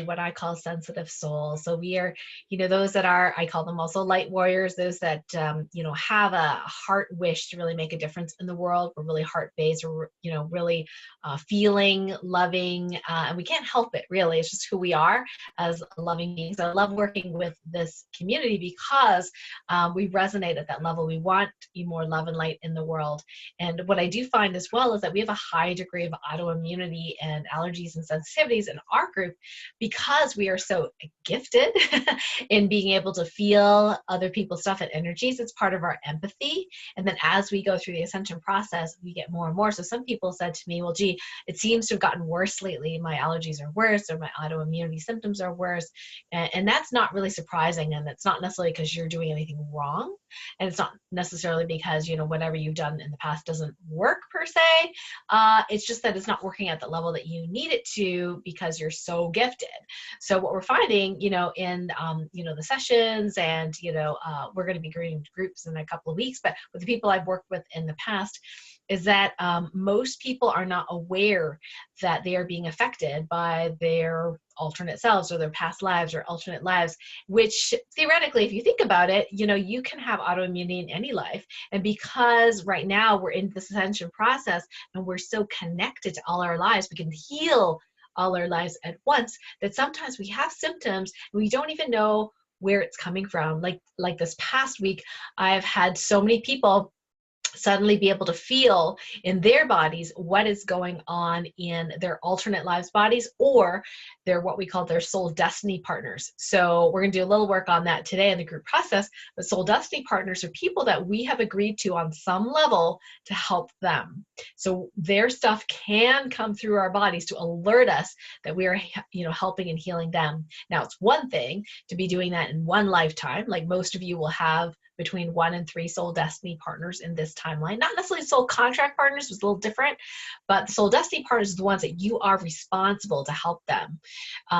what I call sensitive souls. So we are, those that are, I call them also light warriors, those that, have a heart wish to really make a difference in the world. We're really heart based. We're, really feeling, loving, and we can't help it really. It's just who we are as loving beings. I love working with this community because we resonate at that level. We want more love and light in the world. And what I do find as well is that we have a high degree of autoimmunity and allergies and sensitivities in our group, because we are so gifted in being able to feel other people's stuff and energies. It's part of our empathy. And then as we go through the ascension process, we get more and more. So some people said to me, well, gee, it seems to have gotten worse lately. My allergies are worse, or my autoimmunity symptoms are worse. And that's not really surprising. And it's not necessarily because you're doing anything wrong. And it's not necessarily because, whatever you've done in the past doesn't work per se. It's just that it's not working at the level that you need it to, because you're so gifted. So what we're finding, in, the sessions, and, we're going to be creating groups in a couple of weeks, but with the people I've worked with in the past, is that most people are not aware that they are being affected by their alternate selves or their past lives or alternate lives, which theoretically, if you think about it, you can have autoimmunity in any life. And because right now we're in this ascension process and we're so connected to all our lives, we can heal all our lives at once, that sometimes we have symptoms and we don't even know where it's coming from. Like this past week, I've had so many people suddenly be able to feel in their bodies what is going on in their alternate lives bodies, or their, what we call their soul destiny partners. So we're going to do a little work on that today in the group process. But soul destiny partners are people that we have agreed to on some level to help them. So their stuff can come through our bodies to alert us that we are, helping and healing them. Now, it's one thing to be doing that in one lifetime, like most of you will have between 1 and 3 soul destiny partners in this timeline. Not necessarily soul contract partners, was a little different, but the soul destiny partners are the ones that you are responsible to help them.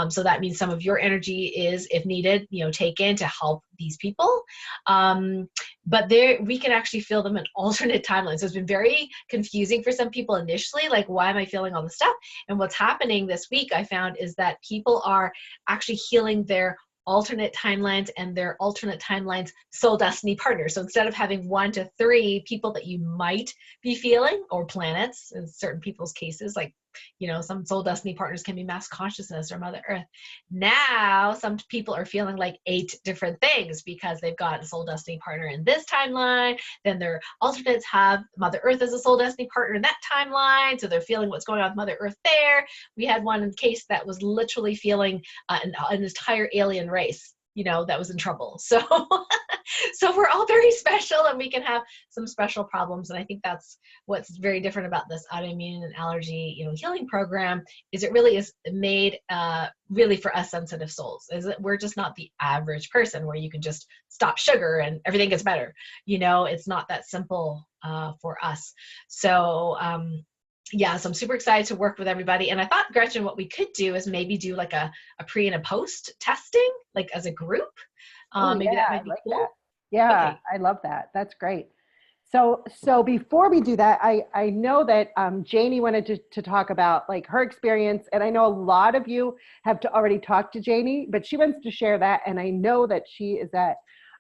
So that means some of your energy is, if needed, taken to help these people. But we can actually feel them in alternate timelines. So it's been very confusing for some people initially, like, why am I feeling all this stuff? And what's happening this week, I found, is that people are actually healing their alternate timelines and their alternate timelines soul destiny partners. So instead of having 1 to 3 people that you might be feeling, or planets in certain people's cases, like, some soul destiny partners can be mass consciousness or Mother Earth. Now, some people are feeling like 8 different things because they've got a soul destiny partner in this timeline. Then their alternates have Mother Earth as a soul destiny partner in that timeline. So they're feeling what's going on with Mother Earth there. We had one case that was literally feeling an entire alien race, that was in trouble. So, so we're all very special, and we can have some special problems. And I think that's what's very different about this autoimmune and allergy, healing program, is it really is made really for us sensitive souls. Is that we're just not the average person where you can just stop sugar and everything gets better. It's not that simple for us. So, yeah, so I'm super excited to work with everybody. And I thought, Gretchen, what we could do is maybe do like a pre and a post testing, like as a group. Maybe that might be cool. That. Yeah, okay. I love that. That's great. So before we do that, I know that Janie wanted to talk about like her experience, and I know a lot of you have already talked to Janie, but she wants to share that. And I know that she is at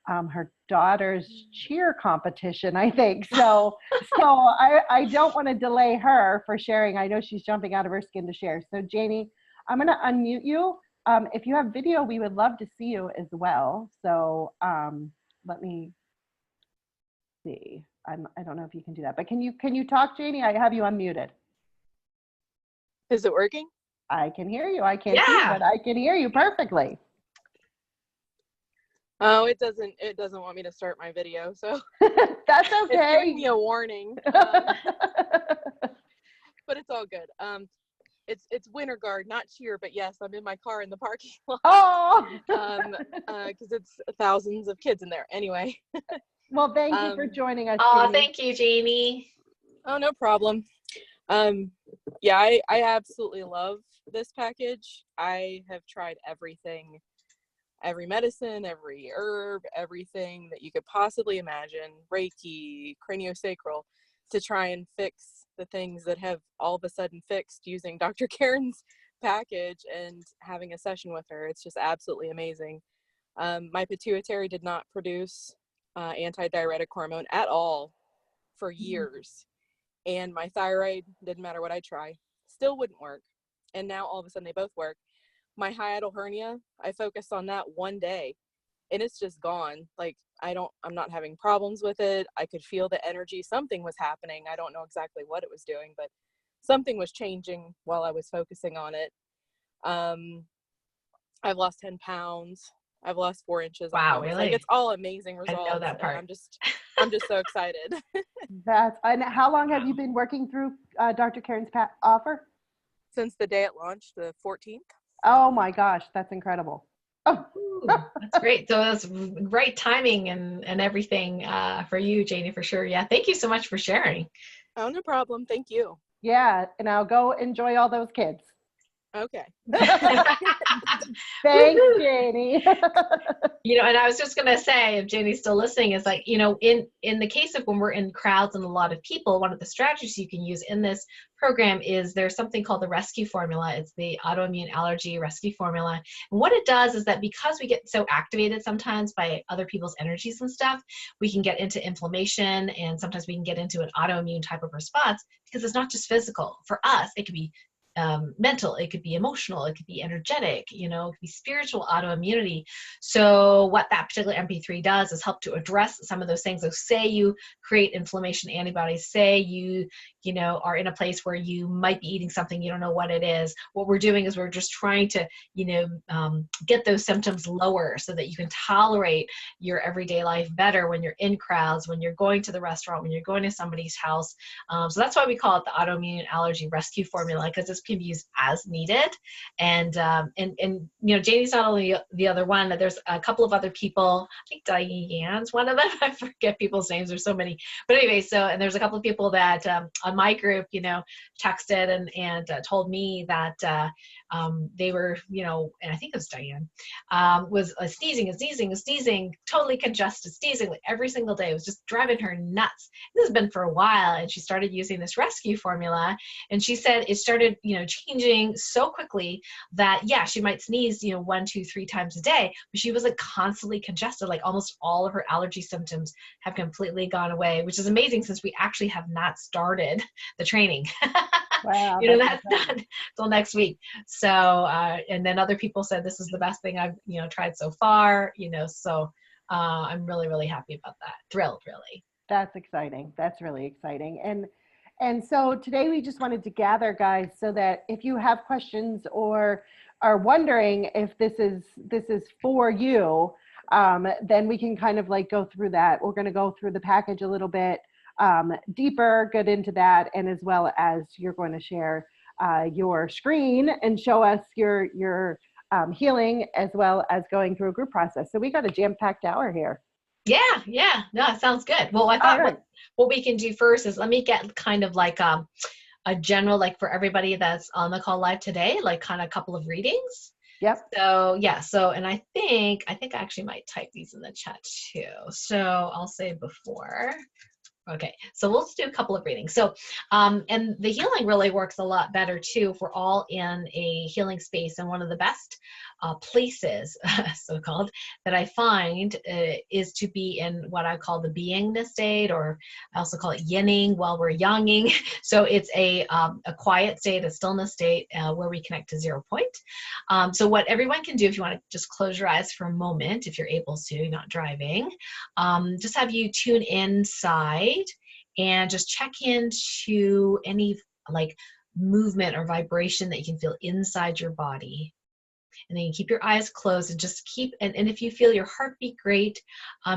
her daughter's cheer competition, I think. So I don't want to delay her for sharing. I know she's jumping out of her skin to share. So Janie, I'm going to unmute you. If you have video, we would love to see you as well. So let me see. I don't know if you can do that, but can you talk, Janie? I have you unmuted. Is it working? I can hear you. I can't see you, but I can hear you perfectly. Oh, it doesn't want me to start my video, so that's okay. It's giving me a warning, but it's all good. It's winter guard, not cheer, but yes, I'm in my car in the parking lot. Oh, because it's thousands of kids in there. Anyway. Well, thank you for joining us. Oh, Janie. thank you, Janie. Oh, no problem. Yeah, I absolutely love this package. I have tried everything. Every medicine, every herb, everything that you could possibly imagine, Reiki, craniosacral, to try and fix the things that have all of a sudden fixed using Dr. Karen's package and having a session with her. It's just absolutely amazing. My pituitary did not produce antidiuretic hormone at all for years. And my thyroid, didn't matter what I try, still wouldn't work. And now all of a sudden they both work. My hiatal hernia, I focused on that one day and it's just gone. Like I'm not having problems with it. I could feel the energy. Something was happening. I don't know exactly what it was doing, but something was changing while I was focusing on it. I've lost 10 pounds. I've lost 4 inches on Wow, pelvis. Like, really? it's all amazing I didn't know results. that And part. I'm just so excited. And how long have you been working through Dr. Karen's offer? Since the day it launched, the 14th. Oh my gosh, that's incredible. Oh. Ooh, that's great. So that's right timing and everything for you, Janie, for sure. Yeah. Thank you so much for sharing. Oh, no problem. Thank you. Yeah. And I'll go enjoy all those kids. Okay. Thanks, Janie. And I was just going to say, if Janie's still listening, is like, in the case of when we're in crowds and a lot of people, one of the strategies you can use in this program is there's something called the rescue formula. It's the autoimmune allergy rescue formula. And what it does is that because we get so activated sometimes by other people's energies and stuff, we can get into inflammation, and sometimes we can get into an autoimmune type of response because it's not just physical. For us, it could be mental, it could be emotional, it could be energetic, it could be spiritual autoimmunity. So what that particular MP3 does is help to address some of those things. So say you create inflammation antibodies, say you are in a place where you might be eating something, you don't know what it is. What we're doing is we're just trying to, get those symptoms lower so that you can tolerate your everyday life better when you're in crowds, when you're going to the restaurant, when you're going to somebody's house. So that's why we call it the autoimmune allergy rescue formula, because this can be used as needed. And Janie's not only the other one, there's a couple of other people. I think Diane's one of them. I forget people's names. There's so many. But anyway, and there's a couple of people that on my group, texted and told me that they were, and I think it was Diane, was sneezing, totally congested, sneezing like every single day. It was just driving her nuts. This has been for a while, and she started using this rescue formula, and she said it started, changing so quickly that, yeah, she might sneeze, 1, 2, 3 times a day, but she was like constantly congested. Like almost all of her allergy symptoms have completely gone away, which is amazing since we actually have not started the training. Wow. That's not till next week. So, and then other people said this is the best thing I've, tried so far, so I'm really, really happy about that. Thrilled, really. That's exciting. That's really exciting. And so today we just wanted to gather, guys, so that if you have questions or are wondering if this is for you, then we can kind of like go through that. We're going to go through the package a little bit deeper, get into that, and as well as you're going to share your screen and show us your healing, as well as going through a group process. So we got a jam-packed hour here. Yeah. No, it sounds good. Well, I thought what we can do first is let me get kind of like a general, like for everybody that's on the call live today, like kind of a couple of readings. Yep. So yeah. So, and I think I actually might type these in the chat too. So I'll say before. Okay, so we'll just do a couple of readings. So, and the healing really works a lot better too if we're all in a healing space. And one of the best places, so-called, that I find is to be in what I call the beingness state, or I also call it yinning while we're yanging. So it's a quiet state, a stillness state where we connect to 0 point. So what everyone can do, if you want to just close your eyes for a moment, if you're able to, you're not driving, just have you tune inside and just check into any like movement or vibration that you can feel inside your body. And then you keep your eyes closed and just keep, and if you feel your heartbeat great,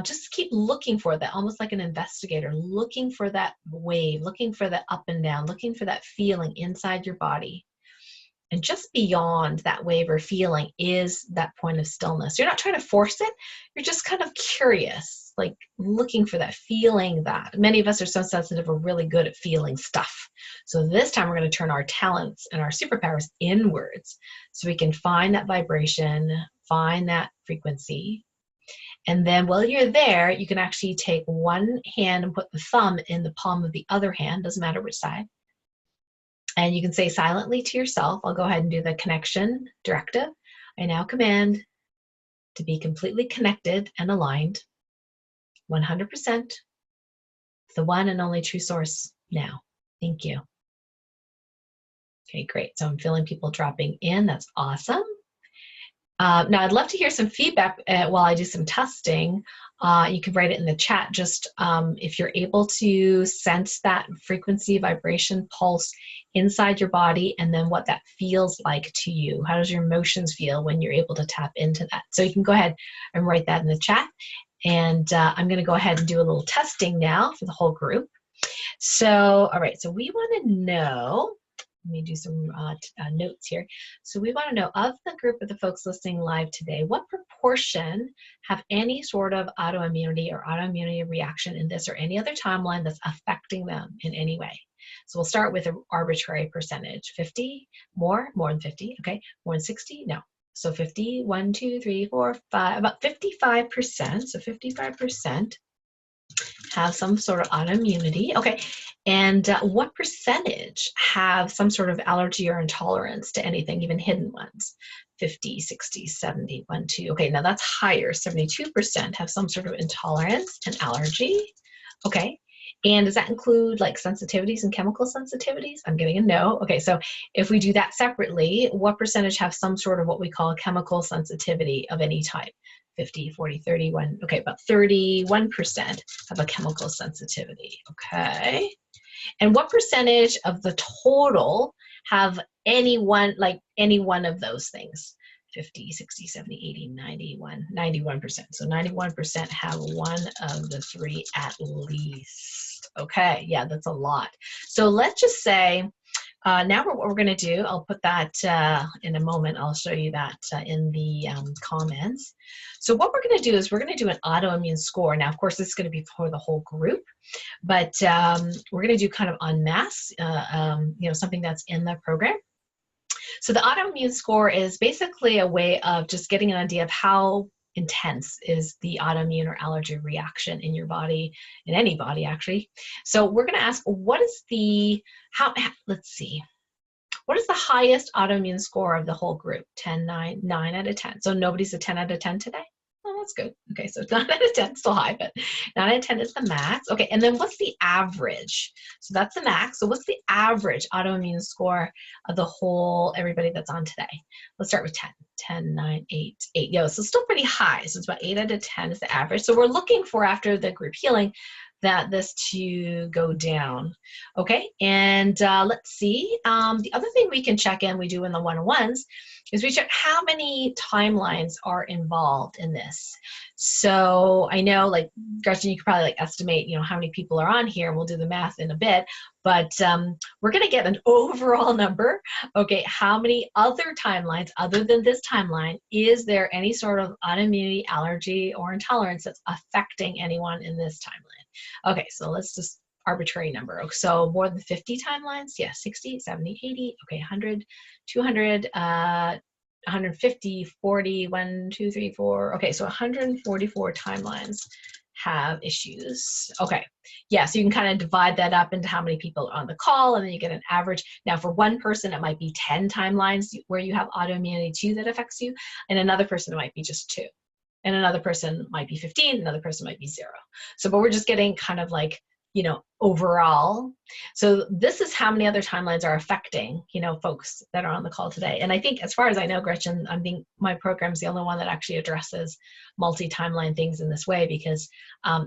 just keep looking for that, almost like an investigator, looking for that wave, looking for that up and down, looking for that feeling inside your body. And just beyond that wave or feeling is that point of stillness. You're not trying to force it. You're just kind of curious, like looking for that, feeling that. Many of us are so sensitive, we're really good at feeling stuff. So this time we're going to turn our talents and our superpowers inwards so we can find that vibration, find that frequency. And then while you're there, you can actually take one hand and put the thumb in the palm of the other hand, doesn't matter which side. And you can say silently to yourself, I'll go ahead and do the connection directive. I now command to be completely connected and aligned 100%, the one and only true source now. Thank you. Okay, great. So I'm feeling people dropping in. That's awesome. Now, I'd love to hear some feedback while I do some testing. You can write it in the chat, just if you're able to sense that frequency, vibration, pulse inside your body, and then what that feels like to you. How does your emotions feel when you're able to tap into that? So you can go ahead and write that in the chat. And I'm going to go ahead and do a little testing now for the whole group. So, all right, so we want to know, let me do some notes here. So we want to know, of the group of the folks listening live today, what proportion have any sort of autoimmunity or autoimmunity reaction in this or any other timeline that's affecting them in any way? So we'll start with an arbitrary percentage. 50, more than 50, okay? More than 60, no. So 50, 1, 2, 3, 4, 5, about 55%, so 55% have some sort of autoimmunity. Okay, and what percentage have some sort of allergy or intolerance to anything, even hidden ones? 50, 60, 70, 1, 2. Okay, now that's higher. 72% have some sort of intolerance and allergy. Okay, and does that include like sensitivities and chemical sensitivities? I'm getting a no. Okay, so if we do that separately, what percentage have some sort of what we call a chemical sensitivity of any type? 50, 40, 31, okay, about 31% have a chemical sensitivity, okay? And what percentage of the total have any one of those things? 50, 60, 70, 80, 91, 91%. So 91% have one of the three at least. Okay, yeah, that's a lot. So let's just say, now what we're going to do, I'll put that in a moment. I'll show you that in the comments. So what we're going to do is we're going to do an autoimmune score. Now, of course, this is going to be for the whole group, but we're going to do kind of en masse, something that's in the program. So the autoimmune score is basically a way of just getting an idea of how intense is the autoimmune or allergy reaction in your body, in any body actually. So we're going to ask, what is the, let's see, what is the highest autoimmune score of the whole group? 10, 9, 9 out of 10. So nobody's a 10 out of 10 today? Oh, that's good. Okay, so 9 out of 10, still high, but 9 out of 10 is the max. Okay, and then what's the average? So that's the max. So what's the average autoimmune score of the whole, everybody that's on today? Let's start with 10. 10, 9, 8, 8. Yeah, so still pretty high. So it's about 8 out of 10 is the average. So we're looking for, after the group healing, that this to go down. Okay, and let's see. The other thing we can check in, we do in the one-on-ones, is we check how many timelines are involved in this. So I know, like, Gretchen, you could probably like estimate, how many people are on here, and we'll do the math in a bit, but we're going to get an overall number. Okay, how many other timelines other than this timeline is there any sort of autoimmunity, allergy, or intolerance that's affecting anyone in this timeline? Okay, so let's just arbitrary number. So more than 50 timelines? Yeah, 60, 70, 80, okay, 100, 200, 150, 40, 1, 2, 3, 4. Okay, so 144 timelines have issues. Okay, yeah, so you can kind of divide that up into how many people are on the call, and then you get an average. Now, for one person, it might be 10 timelines where you have autoimmunity 2 that affects you, and another person, it might be just 2. And another person might be 15, another person might be 0. So, but we're just getting kind of like, overall. So this is how many other timelines are affecting, folks that are on the call today. And I think, as far as I know, Gretchen, I think my program's the only one that actually addresses multi-timeline things in this way, because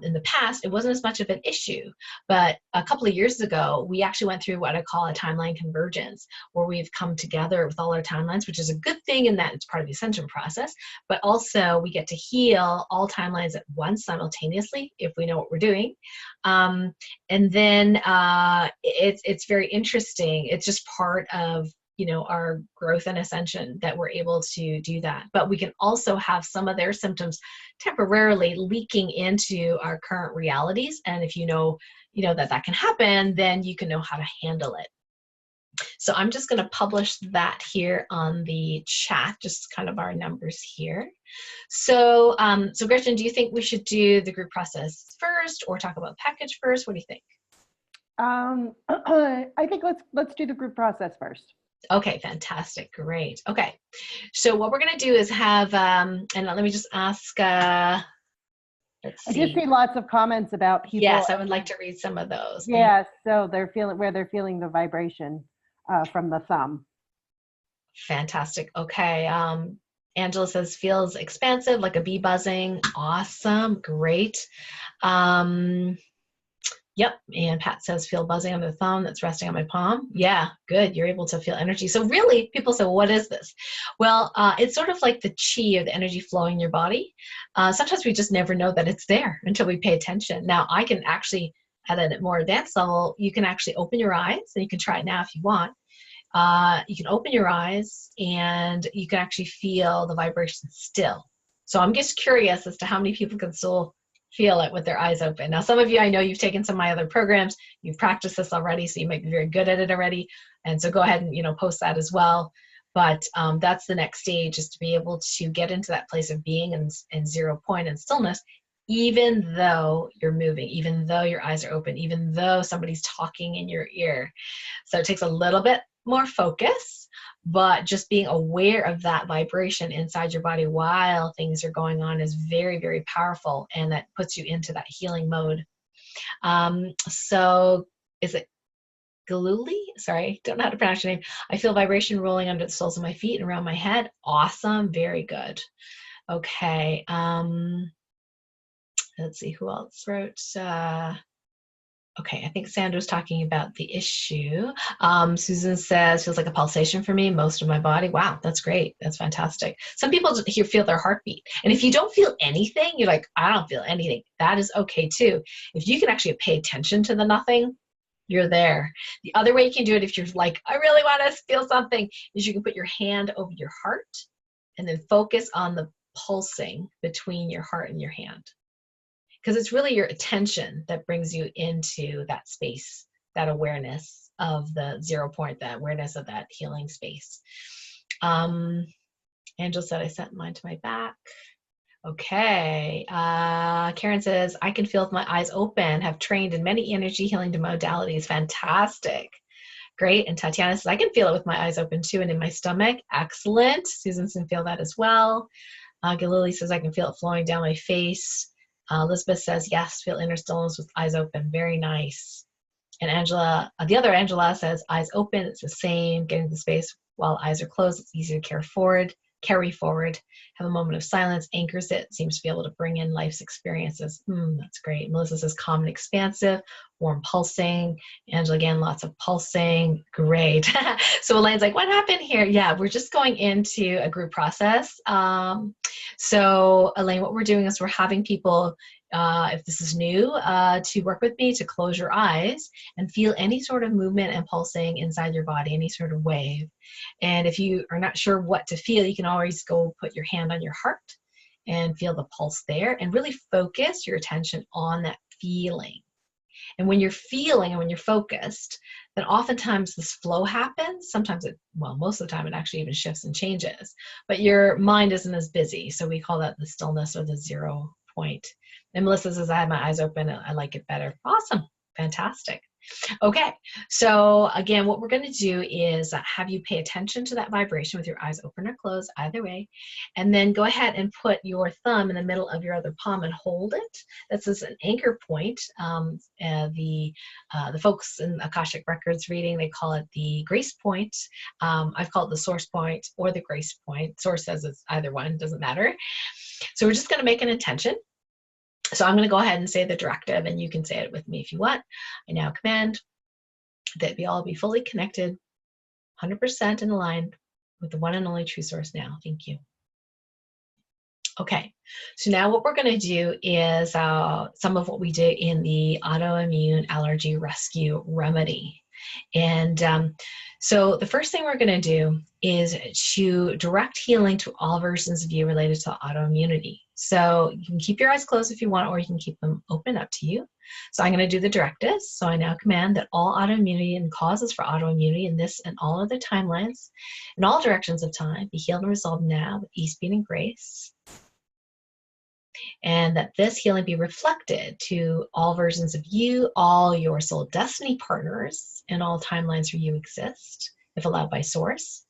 in the past, it wasn't as much of an issue. But a couple of years ago, we actually went through what I call a timeline convergence, where we've come together with all our timelines, which is a good thing in that it's part of the ascension process, but also we get to heal all timelines at once simultaneously if we know what we're doing. And then it's very interesting. It's just part of our growth and ascension that we're able to do that. But we can also have some of their symptoms temporarily leaking into our current realities. And if you know that can happen, then you can know how to handle it. So I'm just going to publish that here on the chat, just kind of our numbers here. So, so Gretchen, do you think we should do the group process first or talk about package first? What do you think? I think let's do the group process first. Okay, fantastic. Great. Okay. So what we're going to do is have, and let me just ask, let's I just see. see lots of comments about people. Yes, I would like to read some of those. Yeah, so they're feeling the vibration from the thumb. Fantastic. Okay. Angela says feels expansive, like a bee buzzing. Awesome. Great. Yep. And Pat says feel buzzing on the thumb that's resting on my palm. Yeah, good. You're able to feel energy. So really, people say, well, what is this? Well, it's sort of like the chi or the energy flowing in your body. Sometimes we just never know that it's there until we pay attention. Now, I can actually, at a more advanced level, you can actually open your eyes, and you can try it now if you want. You can open your eyes and you can actually feel the vibration still. So I'm just curious as to how many people can still feel it with their eyes open. Now, some of you, I know you've taken some of my other programs, you've practiced this already, so you might be very good at it already. And so go ahead and, post that as well. But that's the next stage, is to be able to get into that place of being in 0 point and stillness, even though you're moving, even though your eyes are open, even though somebody's talking in your ear. So it takes a little bit more focus, but just being aware of that vibration inside your body while things are going on is very, very powerful, and that puts you into that healing mode. So is it Galuli? Sorry, don't know how to pronounce your name. I feel vibration rolling under the soles of my feet and around my head. Awesome, very good. Okay, let's see who else wrote. Okay, I think Sandra's talking about the issue. Susan says, feels like a pulsation for me, most of my body. Wow, that's great. That's fantastic. Some people here feel their heartbeat. And if you don't feel anything, you're like, I don't feel anything. That is okay too. If you can actually pay attention to the nothing, you're there. The other way you can do it, if you're like, I really want to feel something, is you can put your hand over your heart and then focus on the pulsing between your heart and your hand. Because it's really your attention that brings you into that space, that awareness of the 0 point, that awareness of that healing space. Angela said, I sent mine to my back. Okay. Karen says, I can feel with my eyes open, have trained in many energy healing modalities. Fantastic. Great. And Tatiana says, I can feel it with my eyes open too, and in my stomach. Excellent. Susan can feel that as well. Galili says, I can feel it flowing down my face. Elizabeth says, yes, feel inner stillness with eyes open. Very nice. And Angela, the other Angela says, eyes open. It's the same. Getting the space while eyes are closed. It's easy to carry forward. Have a moment of silence, anchors it, seems to be able to bring in life's experiences. That's great. Melissa says, calm and expansive, warm pulsing. Angela, again, lots of pulsing. Great. So Elaine's like, what happened here? Yeah, we're just going into a group process. So Elaine, what we're doing is we're having people, if this is new, to work with me to close your eyes and feel any sort of movement and pulsing inside your body, any sort of wave. And if you are not sure what to feel, you can always go put your hand on your heart and feel the pulse there and really focus your attention on that feeling. And when you're feeling and when you're focused, then oftentimes this flow happens. Sometimes most of the time it actually even shifts and changes, but your mind isn't as busy. So we call that the stillness or the 0 point. And Melissa says, I have my eyes open. I like it better. Awesome. Fantastic. Okay, so again, what we're going to do is have you pay attention to that vibration with your eyes open or closed, either way, and then go ahead and put your thumb in the middle of your other palm and hold it. This is an anchor point. The folks in Akashic Records reading, they call it the grace point. I've called it the source point or the grace point. Source says it's either one, doesn't matter. So we're just going to make an intention. So I'm going to go ahead and say the directive, and you can say it with me if you want. I now command that we all be fully connected, 100% in aligned with the one and only true source now. Thank you. Okay, so now what we're going to do is some of what we did in the autoimmune allergy rescue remedy. And so the first thing we're going to do is to direct healing to all versions of you related to autoimmunity. So you can keep your eyes closed if you want, or you can keep them open, up to you. So I'm going to do the directives. So I now command that all autoimmunity and causes for autoimmunity in this and all other timelines, in all directions of time, be healed and resolved now with ease, speed, and grace. and that this healing be reflected to all versions of you, all your soul destiny partners, and all timelines where you exist, if allowed by source.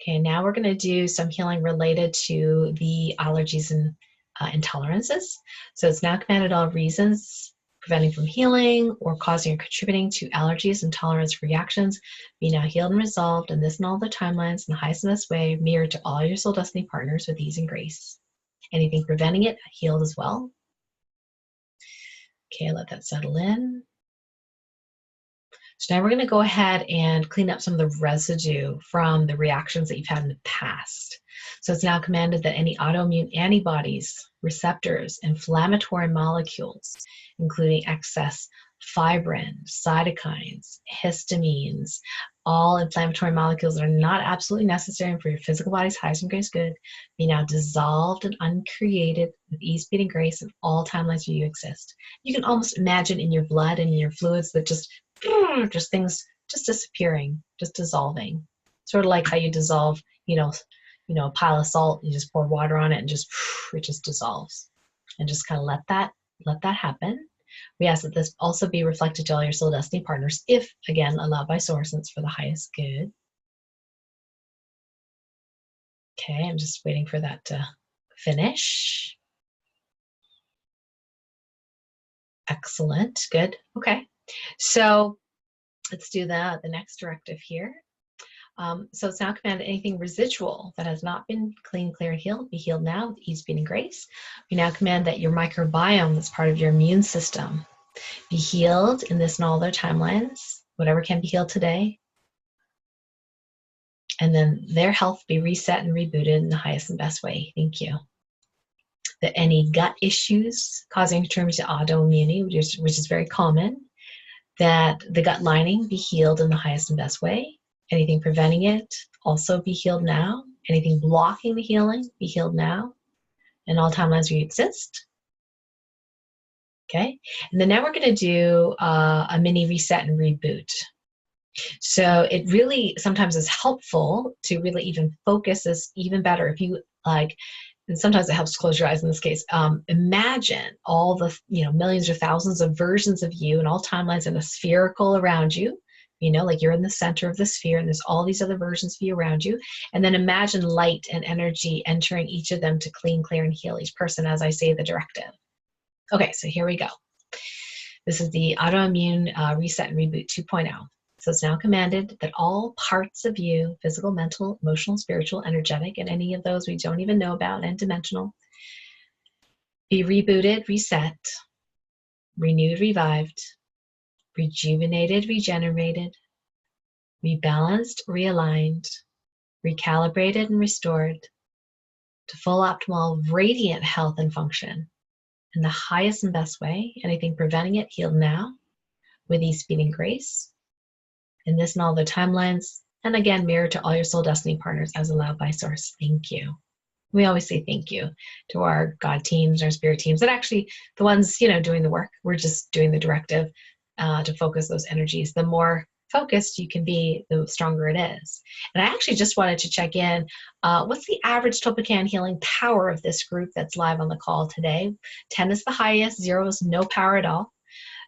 Okay, now we're going to do some healing related to the allergies and intolerances. So it's now commanded all reasons preventing from healing or causing or contributing to allergies, intolerance, reactions be now healed and resolved, and this and all the timelines in the highest and best way mirrored to all your soul destiny partners with ease and grace. Anything preventing it, healed as well. Okay, let that settle in. So now we're going to go ahead and clean up some of the residue from the reactions that you've had in the past. So it's now commanded that any autoimmune antibodies, receptors, inflammatory molecules, including excess fibrin, cytokines, histamines, all inflammatory molecules that are not absolutely necessary for your physical body's highest and greatest good, be now dissolved and uncreated with ease, speed, and grace in all timelines where you exist. You can almost imagine in your blood and in your fluids that just things just disappearing, just dissolving. Sort of like how you dissolve, a pile of salt. You just pour water on it and it just dissolves. And just kind of let that happen. We ask that this also be reflected to all your soul destiny partners, if again allowed by source, and it's for the highest good. Okay, I'm just waiting for that to finish. Excellent, good. Okay, so let's do the next directive here. So it's now commanded anything residual that has not been clean, clear, and healed, be healed now with ease, speed, and grace. We now command that your microbiome, that's part of your immune system, be healed in this and all their timelines, whatever can be healed today. And then their health be reset and rebooted in the highest and best way. Thank you. That any gut issues causing terms to autoimmunity, which is very common, that the gut lining be healed in the highest and best way. Anything preventing it also be healed now. Anything blocking the healing be healed now. And all timelines where you exist. Okay, and then now we're going to do a mini reset and reboot. So it really sometimes is helpful to really even focus this even better. If you like, and sometimes it helps to close your eyes in this case. Imagine all the millions or thousands of versions of you and all timelines in a spherical around you. Like you're in the center of the sphere and there's all these other versions of you around you. And then imagine light and energy entering each of them to clean, clear, and heal each person as I say the directive. Okay, so here we go. This is the autoimmune reset and reboot 2.0. So it's now commanded that all parts of you, physical, mental, emotional, spiritual, energetic, and any of those we don't even know about, and dimensional, be rebooted, reset, renewed, revived, rejuvenated, regenerated, rebalanced, realigned, recalibrated, and restored to full optimal radiant health and function in the highest and best way. Anything preventing it, healed now with ease, speed, and grace. In this and all the timelines, and again, mirror to all your soul destiny partners as allowed by source. Thank you. We always say thank you to our God teams, our spirit teams, and actually the ones, doing the work. We're just doing the directive to focus those energies. The more focused you can be, the stronger it is. And I actually just wanted to check in. What's the average Topocan healing power of this group that's live on the call today? 10 is the highest, 0 is no power at all.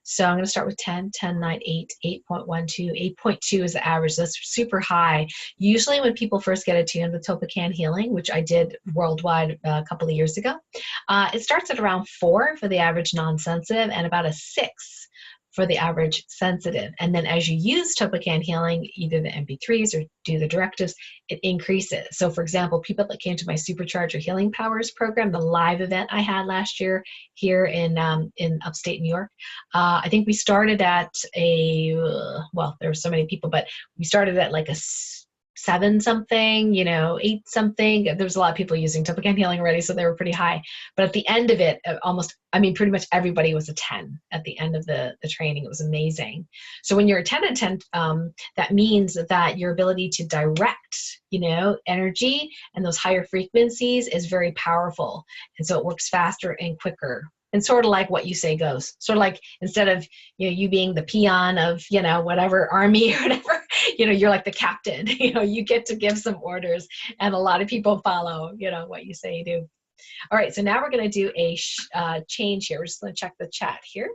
So I'm going to start with 10, 10, 9, 8, 8.12, 8.2 is the average. That's super high. Usually when people first get attuned with Topocan healing, which I did worldwide a couple of years ago, it starts at around 4 for the average non-sensitive and about a 6 for the average sensitive. And then as you use Topocan healing, either the MP3s or do the directives, it increases. So for example, people that came to my Supercharge Your Healing Powers program, the live event I had last year here in upstate New York, I think we started at well, there were so many people, but we started at like a 7 something, 8 something. There's a lot of people using Topocan healing already, so they were pretty high. But at the end of it, pretty much everybody was a 10 at the end of the training. It was amazing. So when you're a 10 and 10, that means that your ability to direct, energy and those higher frequencies is very powerful. And so it works faster and quicker. And sort of like what you say goes. Sort of like instead of you being the peon of whatever army or whatever, you're like the captain. You get to give some orders, and a lot of people follow what you say you do. All right, so now we're going to do a change here. We're just going to check the chat here.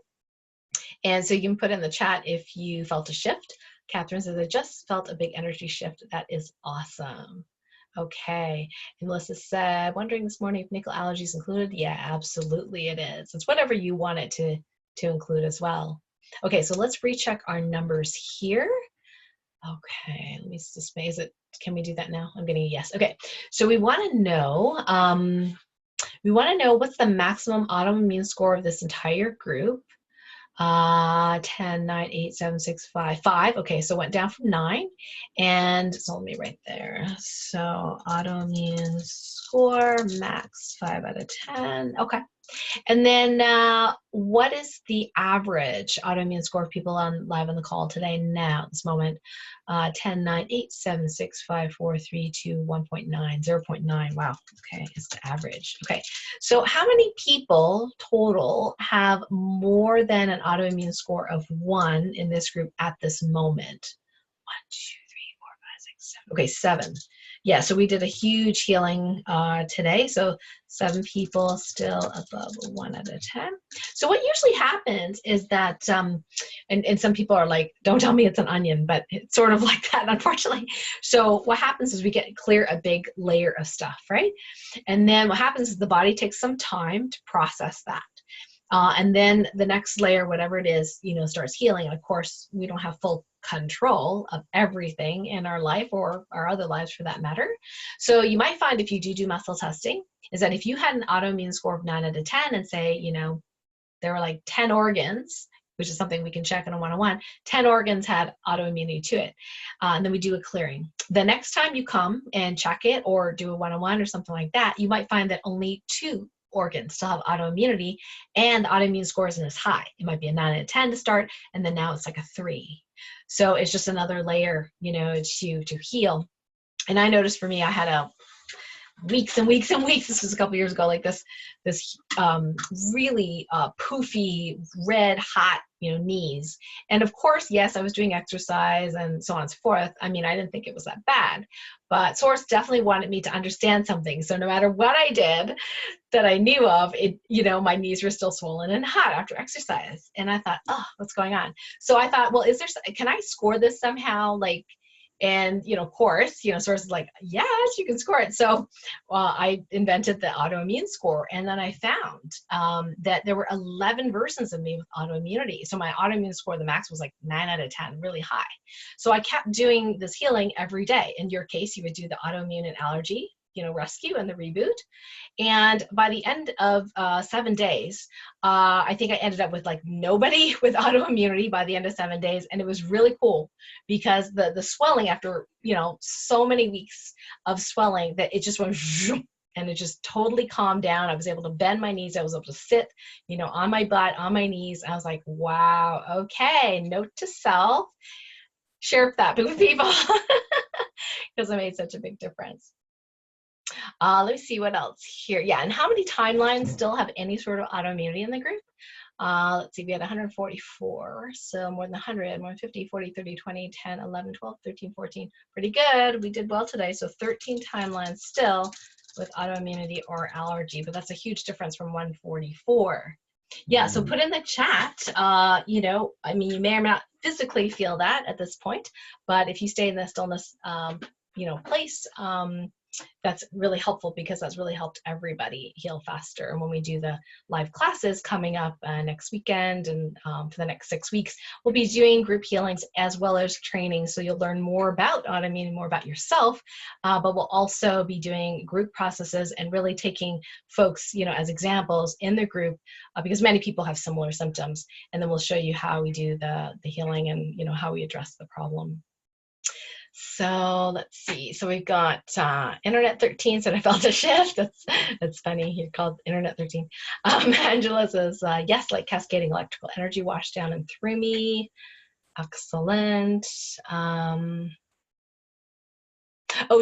And so you can put in the chat if you felt a shift. Catherine says, I just felt a big energy shift. That is awesome. Okay. And Melissa said, wondering this morning if nickel allergy is included. Yeah, absolutely it is. It's whatever you want it to include as well. Okay, so let's recheck our numbers here. Okay, let me just is it, can we do that now? I'm getting a yes. Okay, so we want to know what's the maximum autoimmune score of this entire group. 10, 9, 8, 7, 6, 5, 5. Okay, so went down from 9. And so let me write there. So autoimmune score, max 5 out of 10. Okay. And then what is the average autoimmune score of people on live on the call today now at this moment? 10, 9, 8, 7, 6, 5, 4, 3, 2, 1.9, 0.9. Wow. Okay, it's the average. Okay, so how many people total have more than an autoimmune score of 1 in this group at this moment? 1, 2, 3, 4, 5, 6, 7. Okay, 7. Yeah, so we did a huge healing today. So 7 people still above 1 out of 10. So what usually happens is that, and some people are like, don't tell me it's an onion, but it's sort of like that, unfortunately. So what happens is we clear a big layer of stuff, right? And then what happens is the body takes some time to process that. And then the next layer, whatever it is, starts healing. And of course, we don't have full control of everything in our life or our other lives for that matter. So you might find if you do muscle testing, is that if you had an autoimmune score of 9 out of 10 and say, there were like 10 organs, which is something we can check in a 101, 10 organs had autoimmunity to it. And then we do a clearing. The next time you come and check it or do a 101 or something like that, you might find that only 2 organs still have autoimmunity and the autoimmune score isn't as high. It might be a 9 out of 10 to start, and then now it's like a 3. So it's just another layer, to heal. And I noticed for me, I had weeks and weeks and weeks. This was a couple years ago, like this really poofy, red hot, knees. And of course, yes, I was doing exercise and so on and so forth. I mean, I didn't think it was that bad, but Source definitely wanted me to understand something. So no matter what I did that I knew of, it, my knees were still swollen and hot after exercise. And I thought, oh, what's going on? So I thought, well, can I score this somehow? And, of course, Source is like, yes, you can score it. So I invented the autoimmune score. And then I found that there were 11 versions of me with autoimmunity. So my autoimmune score, the max was like 9 out of 10, really high. So I kept doing this healing every day. In your case, you would do the autoimmune and allergy, rescue and the reboot. And by the end of 7 days, I think I ended up with like nobody with autoimmunity by the end of 7 days. And it was really cool because the swelling after, so many weeks of swelling that it just went and it just totally calmed down. I was able to bend my knees. I was able to sit, on my butt, on my knees. I was like, wow, okay, note to self, share that with people because it made such a big difference. Let me see what else here. Yeah, and how many timelines still have any sort of autoimmunity in the group? Let's see, we had 144, so more than 100, 150, 40, 30, 20, 10, 11, 12, 13, 14. Pretty good. We did well today. So 13 timelines still with autoimmunity or allergy, but that's a huge difference from 144. Yeah, so put in the chat, you may or may not physically feel that at this point, but if you stay in the stillness, place, that's really helpful because that's really helped everybody heal faster. And when we do the live classes coming up next weekend and for the next 6 weeks, we'll be doing group healings as well as training. So you'll learn more about autoimmune, more about yourself, but we'll also be doing group processes and really taking folks, as examples in the group because many people have similar symptoms. And then we'll show you how we do the healing and, how we address the problem. So let's see. So we've got Internet 13 said I felt a shift. That's funny. He called Internet 13. Angela says, yes, like cascading electrical energy washed down and through me. Excellent. Oh,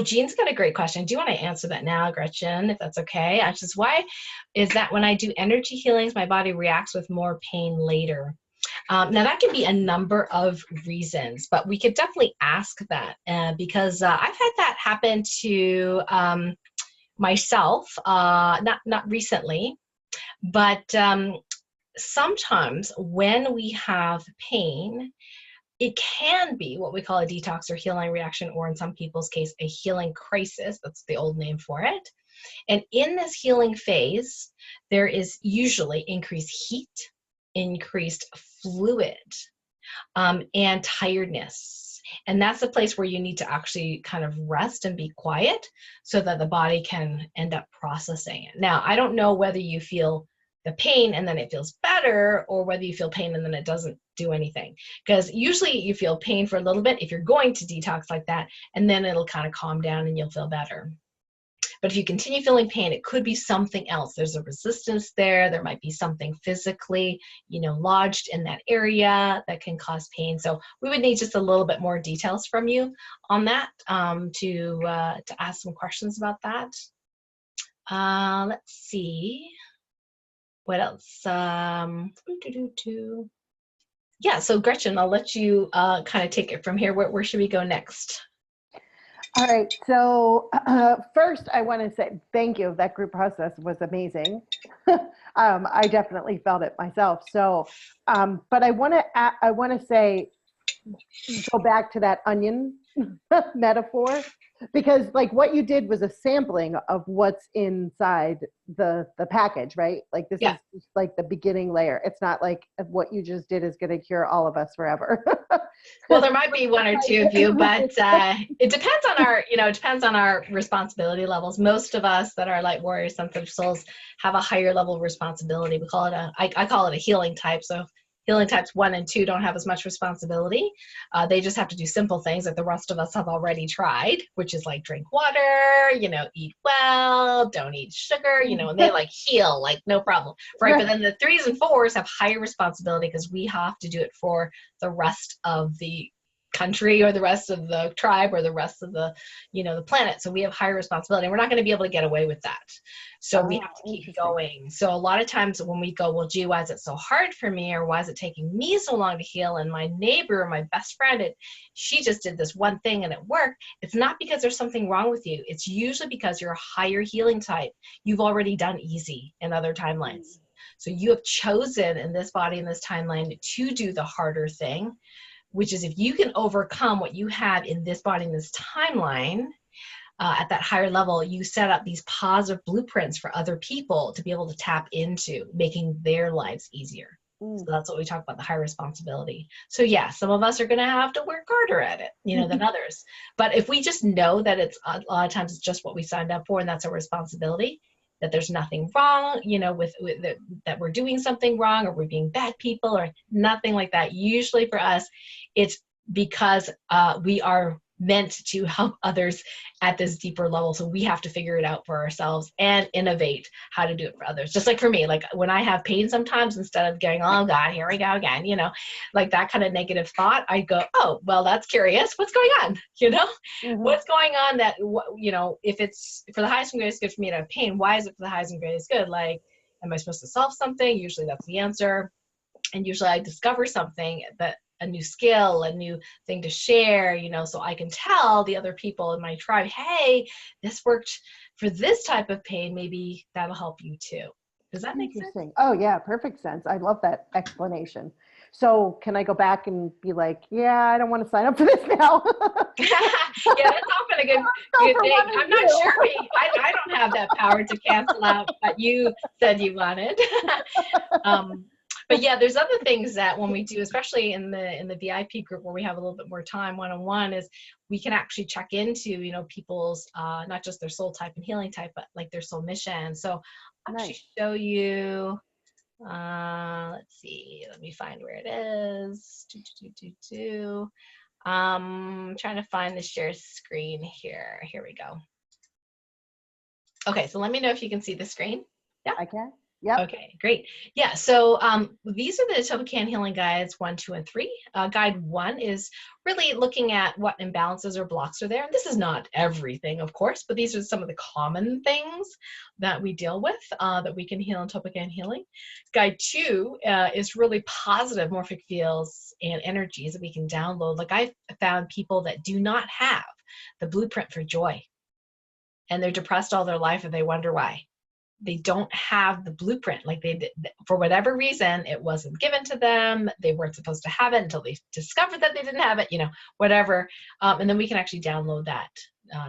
Jean's got a great question. Do you want to answer that now, Gretchen, if that's okay? I just, why is that when I do energy healings, my body reacts with more pain later? Now that can be a number of reasons, but we could definitely ask that because I've had that happen to myself, not recently, but sometimes when we have pain, it can be what we call a detox or healing reaction, or in some people's case, a healing crisis. That's the old name for it. And in this healing phase, there is usually increased heat, increased fluid, and tiredness. And that's the place where you need to actually kind of rest and be quiet so that the body can end up processing it. Now, I don't know whether you feel the pain and then it feels better, or whether you feel pain and then it doesn't do anything. Because usually you feel pain for a little bit if you're going to detox like that, and then it'll kind of calm down and you'll feel better. But if you continue feeling pain, it could be something else. There's a resistance there. There might be something physically, lodged in that area that can cause pain. So we would need just a little bit more details from you on that, to ask some questions about that. Let's see. What else? Yeah, so Gretchen, I'll let you kind of take it from here. Where should we go next? All right. So first, I want to say thank you. That group process was amazing. I definitely felt it myself. So, but I want to say, go back to that onion metaphor, because like what you did was a sampling of what's inside the package, right? Like this is just like the beginning layer. It's not like what you just did is going to cure all of us forever. Well, there might be one or two of you, but it depends on our responsibility levels. Most of us that are light warriors, sensitive souls, have a higher level of responsibility. We call it I call it a healing type. So healing types 1 and 2 don't have as much responsibility. They just have to do simple things that the rest of us have already tried, which is like drink water, eat well, don't eat sugar, and they like heal, like no problem, right? But then the 3s and 4s have higher responsibility because we have to do it for the rest of the country or the rest of the tribe or the rest of the the planet. So we have higher responsibility, and we're not going to be able to get away with that. So we have to keep going. So a lot of times when we go, well, gee, why is it so hard for me, or why is it taking me so long to heal, and my neighbor or my best friend, she just did this one thing and it worked, it's not because there's something wrong with you. It's usually because you're a higher healing type. You've already done easy in other timelines. So you have chosen in this body, in this timeline, to do the harder thing, which is if you can overcome what you have in this body, in this timeline, at that higher level, you set up these positive blueprints for other people to be able to tap into, making their lives easier. So that's what we talk about, the high responsibility. So yeah, some of us are going to have to work harder at it, than others. But if we just know that it's a lot of times it's just what we signed up for, and that's our responsibility, that there's nothing wrong, with that we're doing something wrong, or we're being bad people, or nothing like that. Usually for us, it's because we are meant to help others at this deeper level. So we have to figure it out for ourselves and innovate how to do it for others. Just like for me, like when I have pain sometimes, instead of going, oh God, here we go again, like that kind of negative thought, I go, oh, well, that's curious. What's going on? What's going on that, if it's for the highest and greatest good for me to have pain, why is it for the highest and greatest good? Like, am I supposed to solve something? Usually that's the answer. And usually I discover something, that a new skill, a new thing to share, so I can tell the other people in my tribe, hey, this worked for this type of pain. Maybe that'll help you too. Does that make sense? Oh yeah, perfect sense. I love that explanation. So can I go back and be like, yeah, I don't want to sign up for this now? Yeah, that's often a good thing. I'm not sure. I don't have that power to cancel out, but you said you wanted. But yeah, there's other things that when we do, especially in the VIP group where we have a little bit more time one-on-one, is we can actually check into, people's, not just their soul type and healing type, but like their soul mission. So I'll actually show you, let's see, let me find where it is. Trying to find the share screen here. Here we go. Okay, so let me know if you can see the screen. Yeah, I can. Yep. Okay, great. Yeah, so these are the Etobicoke Healing Guides 1, 2, and 3. Guide 1 is really looking at what imbalances or blocks are there. And this is not everything, of course, but these are some of the common things that we deal with that we can heal in Etobicoke Healing. Guide 2 is really positive morphic fields and energies that we can download. Like I've found people that do not have the blueprint for joy. and they're depressed all their life and they wonder why. They don't have the blueprint. Like for whatever reason, it wasn't given to them. They weren't supposed to have it until they discovered that they didn't have it, whatever. And then we can actually download that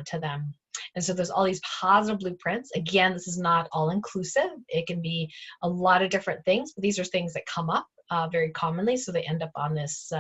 to them. And so there's all these positive blueprints. Again, this is not all inclusive. It can be a lot of different things, but these are things that come up very commonly. So they end up on this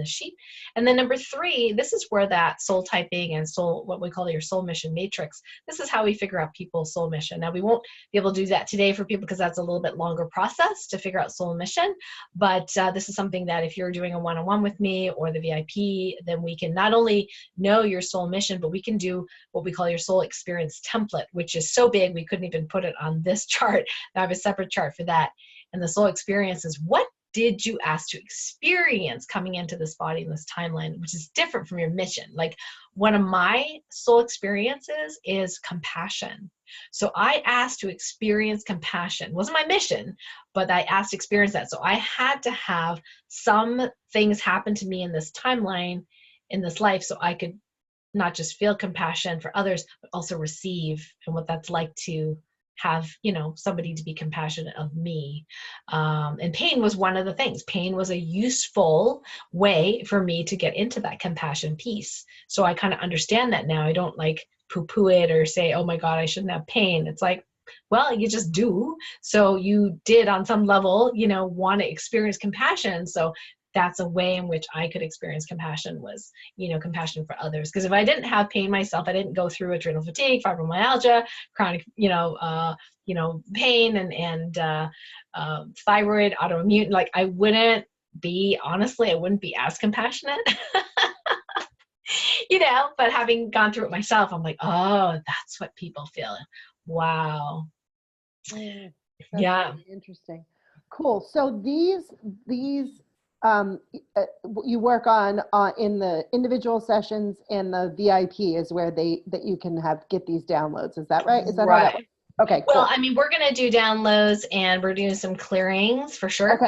sheet. And then number 3, this is where that soul typing and what we call your soul mission matrix. This is how we figure out people's soul mission. Now we won't be able to do that today for people because that's a little bit longer process to figure out soul mission. But this is something that if you're doing a one-on-one with me or the VIP, then we can not only know your soul mission, but we can do what we call your soul experience template, which is so big we couldn't even put it on this chart. I have a separate chart for that. And the soul experience is, what did you ask to experience coming into this body in this timeline, which is different from your mission. Like one of my soul experiences is compassion. So I asked to experience compassion. It wasn't my mission, but I asked to experience that. So I had to have some things happen to me in this timeline, in this life, so I could not just feel compassion for others, but also receive, and what that's like to have, somebody to be compassionate of me. And pain was one of the things. Pain was a useful way for me to get into that compassion piece. So I kind of understand that now. I don't like poo-poo it or say, oh my God, I shouldn't have pain. It's like, well, you just do. So you did on some level, want to experience compassion. So that's a way in which I could experience compassion, was, compassion for others. Because if I didn't have pain myself, I didn't go through adrenal fatigue, fibromyalgia, chronic, pain and thyroid, autoimmune, like I wouldn't be as compassionate, but having gone through it myself, I'm like, oh, that's what people feel. Wow. That's yeah. really interesting. Cool. So these you work on in the individual sessions, and the VIP is where that you can get these downloads. Is that right? Is that right. how that works? Okay, cool. Well, I mean, we're going to do downloads, and we're doing some clearings for sure. Okay.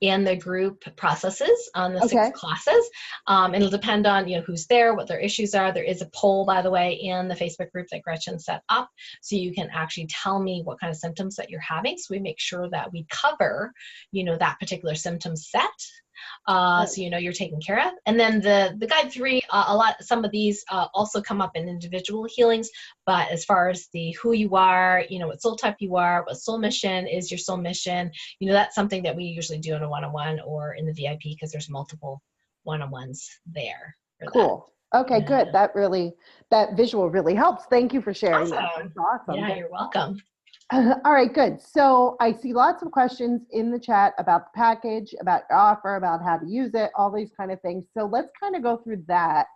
In the group processes on the 6 Okay. classes. It'll depend on, who's there, what their issues are. There is a poll, by the way, in the Facebook group that Gretchen set up. So you can actually tell me what kind of symptoms that you're having. So we make sure that we cover, that particular symptom set. So you're taken care of. And then the guide 3, some of these also come up in individual healings, but as far as the who you are, what soul type you are, what soul mission is your soul mission, that's something that we usually do in a one-on-one or in the VIP, because there's multiple one-on-ones there. Cool. That. Okay, good. That visual really helps. Thank you for sharing that. That's awesome. Yeah, you're welcome. All right, good. So I see lots of questions in the chat about the package, about your offer, about how to use it, all these kind of things. So let's kind of go through that.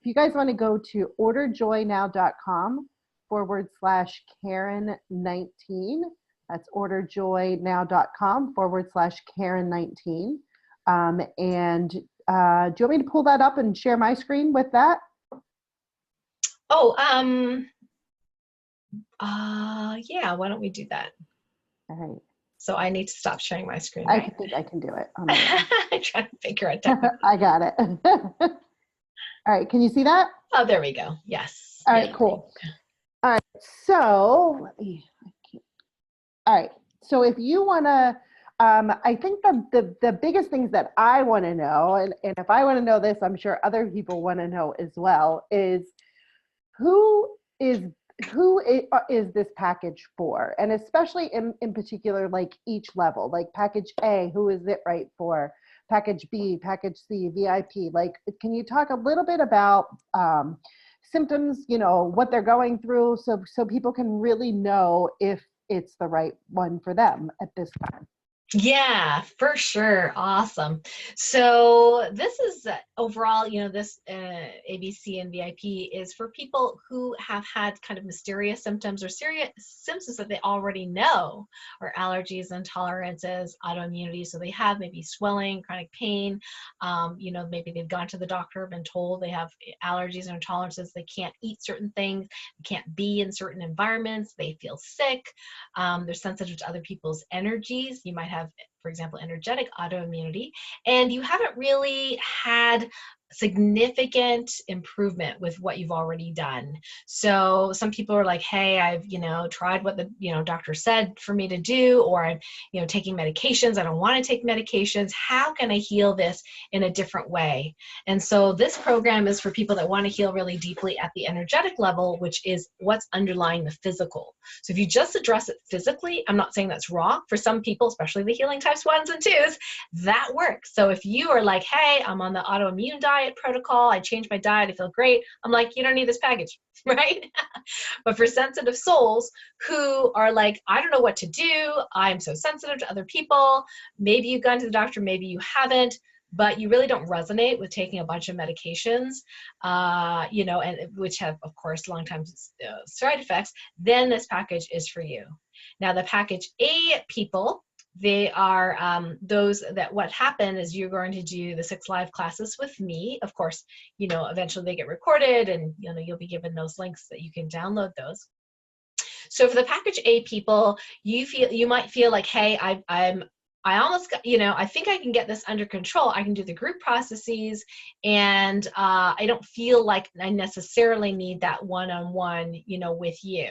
If you guys want to go to orderjoynow.com/Karen19, that's orderjoynow.com/Karen19. And do you want me to pull that up and share my screen with that? Oh, yeah, why don't we do that? All right. So I need to stop sharing my screen, right? I think I can do it. I'm trying to figure out. I got it. All right, can you see that? Oh, there we go. Yes. All right, cool. All right, so all right, so if you want to, I think the biggest things that I want to know, and if I want to know this, I'm sure other people want to know as well, is who is this package for? And especially in particular, like each level, like package A, who is it right for? Package B, package C, VIP, like, can you talk a little bit about symptoms, what they're going through, so people can really know if it's the right one for them at this time? Yeah, for sure. Awesome. So this is overall, this ABC and VIP is for people who have had kind of mysterious symptoms or serious symptoms that they already know, or allergies, intolerances, autoimmunity. So they have maybe swelling, chronic pain. Maybe they've gone to the doctor, been told they have allergies or intolerances. They can't eat certain things. They can't be in certain environments. They feel sick. They're sensitive to other people's energies. You might have, for example, energetic autoimmunity, and you haven't really had significant improvement with what you've already done. So some people are like, hey, I've, tried what the, doctor said for me to do, or I'm, taking medications. I don't want to take medications. How can I heal this in a different way? And so this program is for people that want to heal really deeply at the energetic level, which is what's underlying the physical. So if you just address it physically, I'm not saying that's wrong. For some people, especially the healing types 1s and 2s, that works. So if you are like, hey, I'm on the autoimmune diet protocol, I changed my diet, I feel great, I'm like, you don't need this package, right? But for sensitive souls who are like, I don't know what to do, I'm so sensitive to other people, maybe you've gone to the doctor, maybe you haven't, but you really don't resonate with taking a bunch of medications, and which have, of course, long-term side effects, then this package is for you. Now, the package A people, they are those that what happened is you're going to do the 6 live classes with me. Of course, eventually they get recorded, and you'll be given those links that you can download those. So for the package A people, you might feel like, hey, I almost got, I think I can get this under control. I can do the group processes, and I don't feel like I necessarily need that one-on-one, with you.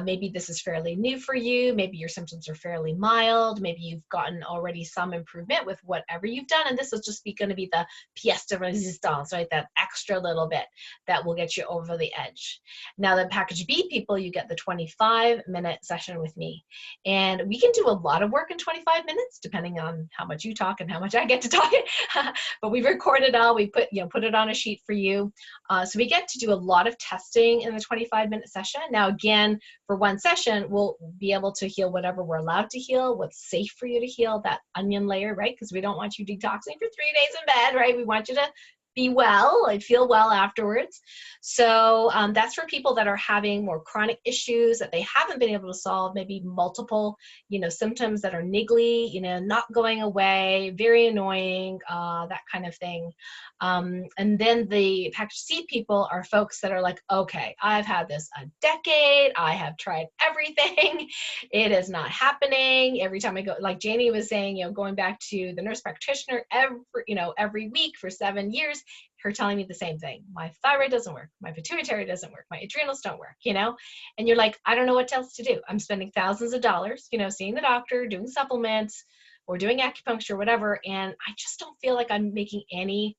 Maybe this is fairly new for you. Maybe your symptoms are fairly mild. Maybe you've gotten already some improvement with whatever you've done, and this will just be going to be the pièce de résistance, right? That extra little bit that will get you over the edge. Now, the package B people, you get the 25-minute session with me, and we can do a lot of work in 25 minutes. Depending on how much you talk and how much I get to talk. But we record it all. We put it on a sheet for you. So we get to do a lot of testing in the 25-minute session. Now, again, for one session, we'll be able to heal whatever we're allowed to heal, what's safe for you to heal, that onion layer, right? Because we don't want you detoxing for 3 days in bed, right? We want you to be well and feel well afterwards. So that's for people that are having more chronic issues that they haven't been able to solve, maybe multiple, symptoms that are niggly, not going away, very annoying, that kind of thing. And then the package C people are folks that are like, okay, I've had this a decade. I have tried everything. It is not happening. Every time I go, like Janie was saying, going back to the nurse practitioner every week for 7 years, her telling me the same thing. My thyroid doesn't work. My pituitary doesn't work. My adrenals don't work, and you're like, I don't know what else to do. I'm spending thousands of dollars, seeing the doctor, doing supplements or doing acupuncture, whatever. And I just don't feel like I'm making any,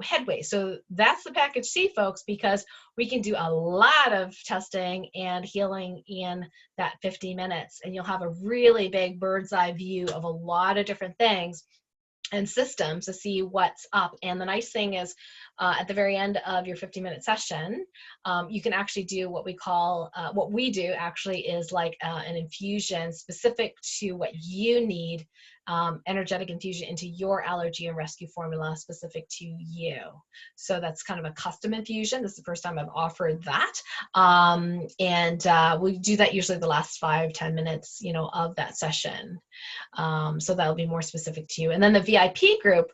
headway. So that's the package C, folks, because we can do a lot of testing and healing in that 50 minutes. And you'll have a really big bird's eye view of a lot of different things and systems to see what's up. And the nice thing is at the very end of your 50-minute session, you can actually do what we call, what we do actually is like an infusion specific to what you need, energetic infusion into your allergy and rescue formula specific to you. So that's kind of a custom infusion. This is the first time I've offered that. We do that usually the last 5-10 minutes, of that session. So that'll be more specific to you. And then the VIP group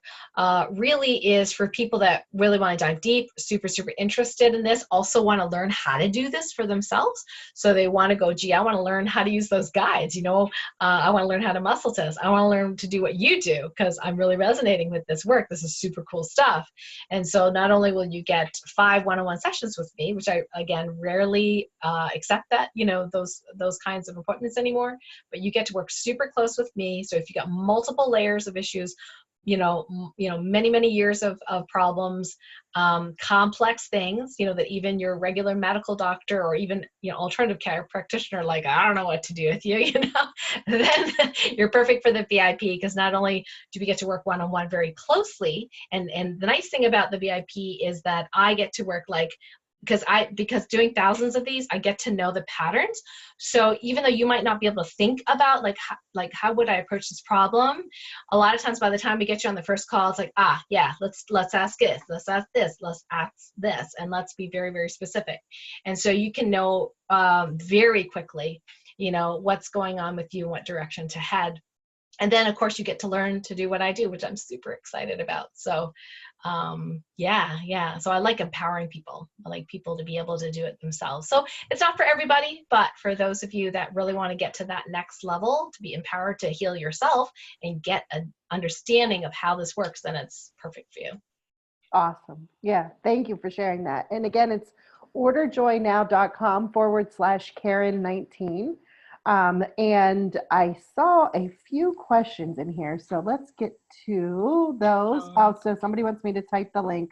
really is for people that really want to dive deep, super, super interested in this, also want to learn how to do this for themselves. So they want to go, gee, I want to learn how to use those guides. I want to learn how to muscle test. I want to learn to do what you do because I'm really resonating with this work. This is super cool stuff. And so not only will you get 5 one-on-one sessions with me, which I, again, rarely accept that, those kinds of appointments anymore, but you get to work super close with me. So if you got multiple layers of issues, many, many years of problems, complex things, that even your regular medical doctor or even, alternative care practitioner, like, I don't know what to do with you, then you're perfect for the VIP, because not only do we get to work one-on-one very closely, and the nice thing about the VIP is that I get to work because doing thousands of these, I get to know the patterns. So even though you might not be able to think about how would I approach this problem, a lot of times by the time we get you on the first call, it's like, yeah, let's ask this, let's ask this, let's ask this, and let's be very, very specific. And so you can know very quickly, what's going on with you and what direction to head. And then, of course, you get to learn to do what I do, which I'm super excited about. So yeah. So I like empowering people. I like people to be able to do it themselves. So it's not for everybody, but for those of you that really want to get to that next level, to be empowered to heal yourself and get an understanding of how this works, then it's perfect for you. Awesome. Yeah. Thank you for sharing that. And again, it's orderjoynow.com/Karen19. And I saw a few questions in here. So let's get to those. Um, Oh, so somebody wants me to type the link.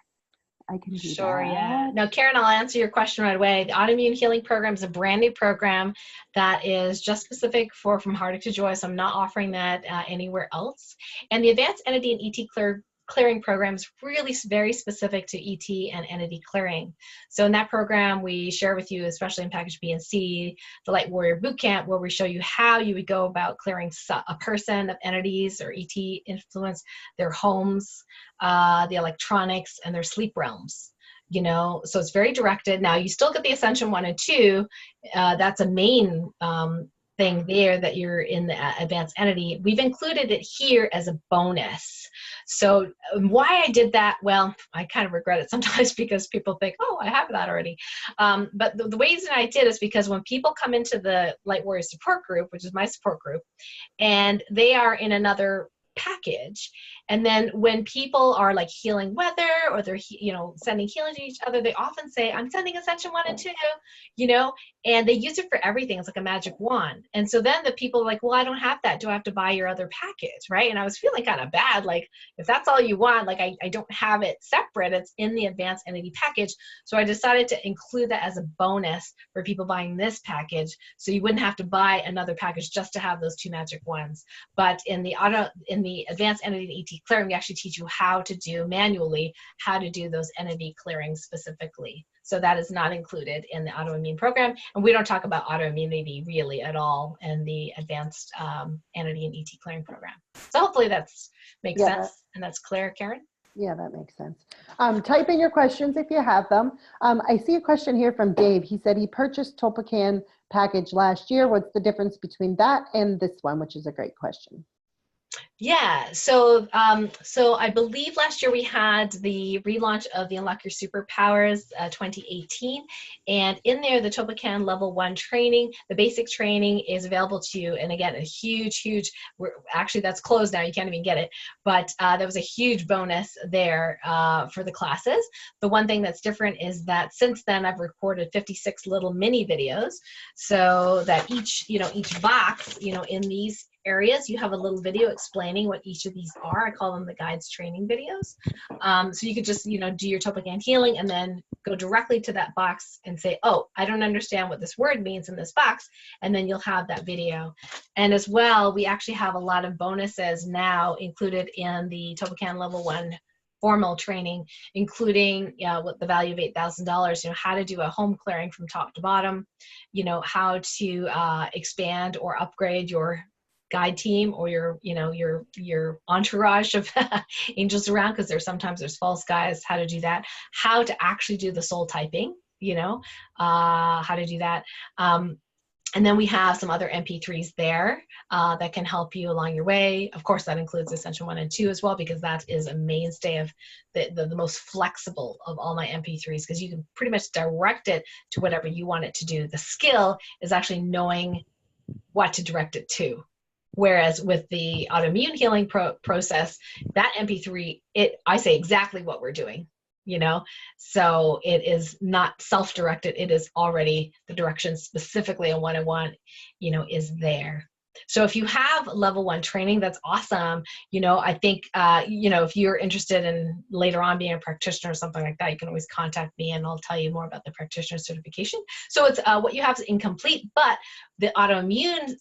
I can do Sure, yeah. that. Now, Karen, I'll answer your question right away. The Autoimmune Healing Program is a brand new program that is just specific for From Heartache to Joy, so I'm not offering that anywhere else. And the Advanced Entity and ET Clearing program is really very specific to ET and entity clearing. So in that program, we share with you, especially in package B and C, the Light Warrior Bootcamp, where we show you how you would go about clearing a person of entities or ET influence, their homes, the electronics, and their sleep realms. So it's very directed. Now you still get the Ascension 1 and 2. That's a main thing there, that you're in the advanced entity. We've included it here as a bonus. So why I did that, well, I kind of regret it sometimes because people think, oh, I have that already. But the reason I did is because when people come into the Light Warrior support group, which is my support group, and they are in another package, and then when people are like healing weather, or they're sending healing to each other, they often say, I'm sending Ascension 1 and 2, and they use it for everything. It's like a magic wand. And so then the people are like, well, I don't have that. Do I have to buy your other package? Right? And I was feeling kind of bad, like, if that's all you want, like I don't have it separate, it's in the advanced entity package. So I decided to include that as a bonus for people buying this package, so you wouldn't have to buy another package just to have those 2 magic wands. But in the advanced entity and ET clearing, we actually teach you how to do manually, how to do those entity clearings specifically. So that is not included in the autoimmune program. And we don't talk about autoimmunity really at all in the advanced entity and ET clearing program. So hopefully that makes sense and that's clear, Karen. Yeah, that makes sense. Type in your questions if you have them. I see a question here from Dave. He said he purchased Tolpacan package last year. What's the difference between that and this one, which is a great question. Yeah, so I believe last year we had the relaunch of the Unlock Your Superpowers 2018, and in there the Tolpacan Level 1 training, the basic training, is available to you. And again, a huge, actually that's closed now, you can't even get it, but there was a huge bonus there for the classes. The one thing that's different is that since then I've recorded 56 little mini videos, so that each box, in these areas, you have a little video explaining what each of these are. I call them the guides training videos. So you could just, do your Tolpacan healing and then go directly to that box and say, oh, I don't understand what this word means in this box. And then you'll have that video. And as well, we actually have a lot of bonuses now included in the Tolpacan Level 1 formal training, including what the value of $8,000, how to do a home clearing from top to bottom, how to expand or upgrade your guide team or your entourage of angels around, because there's false guides, how to do that, how to actually do the soul typing, how to do that. And then we have some other MP3s there that can help you along your way. Of course, that includes Ascension 1 and 2 as well, because that is a mainstay of the most flexible of all my MP3s, because you can pretty much direct it to whatever you want it to do. The skill is actually knowing what to direct it to. Whereas with the autoimmune healing process, that MP3, I say exactly what we're doing, so it is not self-directed. It is already the direction specifically on what I want, is there. So if you have level 1 training, that's awesome. I think, if you're interested in later on being a practitioner or something like that, you can always contact me and I'll tell you more about the practitioner certification. So it's what you have is incomplete, but the autoimmune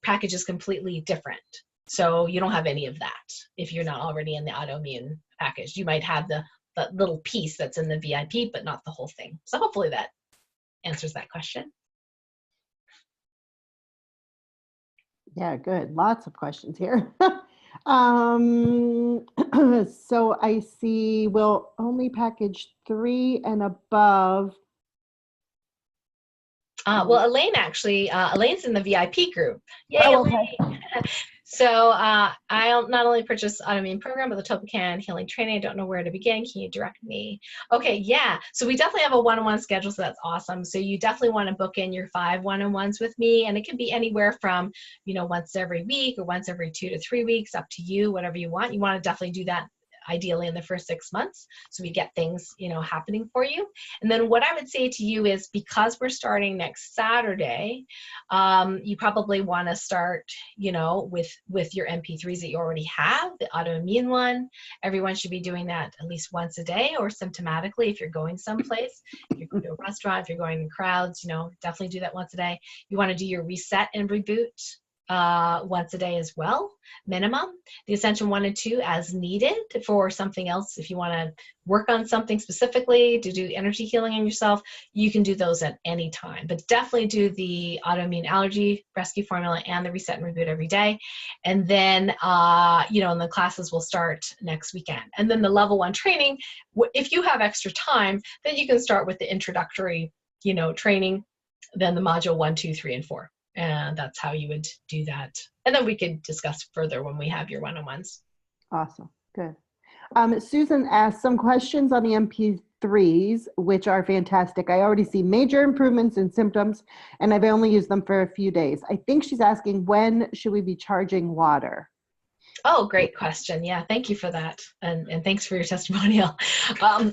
package is completely different. So you don't have any of that if you're not already in the autoimmune package. You might have the little piece that's in the VIP, but not the whole thing. So hopefully that answers that question. Yeah, good. Lots of questions here. So I see, will only package 3 and above. Well, Elaine actually, Elaine's in the VIP group. Yay, Oh, Elaine. okay. So I not only purchased autoimmune program, but the Tolpacan healing training. I don't know where to begin. Can you direct me? Okay, yeah. So we definitely have a one-on-one schedule, so that's awesome. So you definitely want to book in your 5 one-on-ones with me, and it can be anywhere from, once every week or once every 2 to 3 weeks, up to you, whatever you want. You want to definitely do that ideally in the first 6 months. So we get things, happening for you. And then what I would say to you is, because we're starting next Saturday, you probably want to start, with your MP3s that you already have, the autoimmune one. Everyone should be doing that at least once a day, or symptomatically if you're going someplace, if you're going to a restaurant, if you're going in crowds, definitely do that once a day. You want to do your reset and reboot once a day as well, minimum. The Ascension 1 and 2 as needed for something else. If you want to work on something specifically to do energy healing on yourself, you can do those at any time. But definitely do the autoimmune allergy rescue formula and the reset and reboot every day. And then, and the classes will start next weekend. And then the level 1 training, if you have extra time, then you can start with the introductory, training, then the module 1, 2, 3, and 4. And that's how you would do that. And then we could discuss further when we have your one-on-ones. Awesome. Good. Susan asked some questions on the MP3s, which are fantastic. I already see major improvements in symptoms, and I've only used them for a few days. I think she's asking, when should we be charging water? Oh, great question. Yeah, thank you for that. And thanks for your testimonial.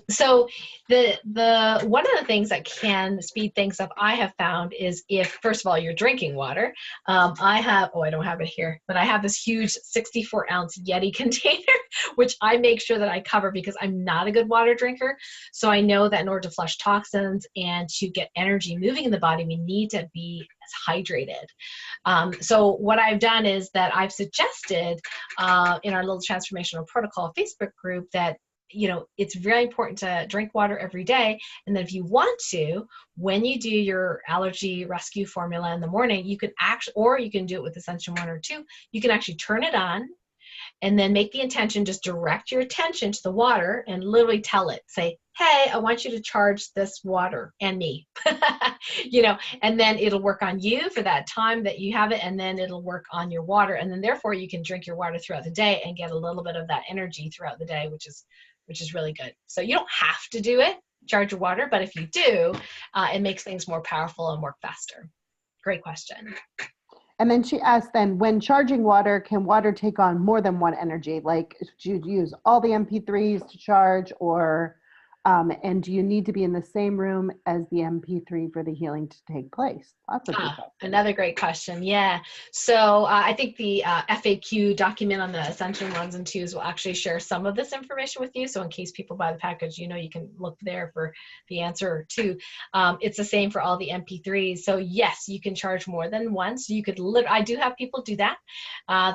So the one of the things that can speed things up, I have found, is if, first of all, you're drinking water. I don't have it here, but I have this huge 64-ounce Yeti container, which I make sure that I cover because I'm not a good water drinker. So I know that in order to flush toxins and to get energy moving in the body, we need to be as hydrated. So what I've done is that I've suggested in our little transformational protocol Facebook group that, it's very important to drink water every day. And then if you want to, when you do your allergy rescue formula in the morning, you can or you can do it with Ascension 1 or 2, you can actually turn it on and then make the intention, just direct your attention to the water and literally tell it, say, hey, I want you to charge this water and me, and then it'll work on you for that time that you have it. And then it'll work on your water. And then therefore you can drink your water throughout the day and get a little bit of that energy throughout the day, which is really good. So you don't have to do it, charge your water, but if you do, it makes things more powerful and work faster. Great question. And then she asked, then, when charging water, can water take on more than one energy? Like, do you use all the MP3s to charge, or and do you need to be in the same room as the MP3 for the healing to take place? Lots of good questions. Another great question. Yeah. So I think the FAQ document on the Ascension 1s and 2s will actually share some of this information with you. So in case people buy the package, you can look there for the answer too. It's the same for all the MP3s. So yes, you can charge more than once. You could I do have people do that.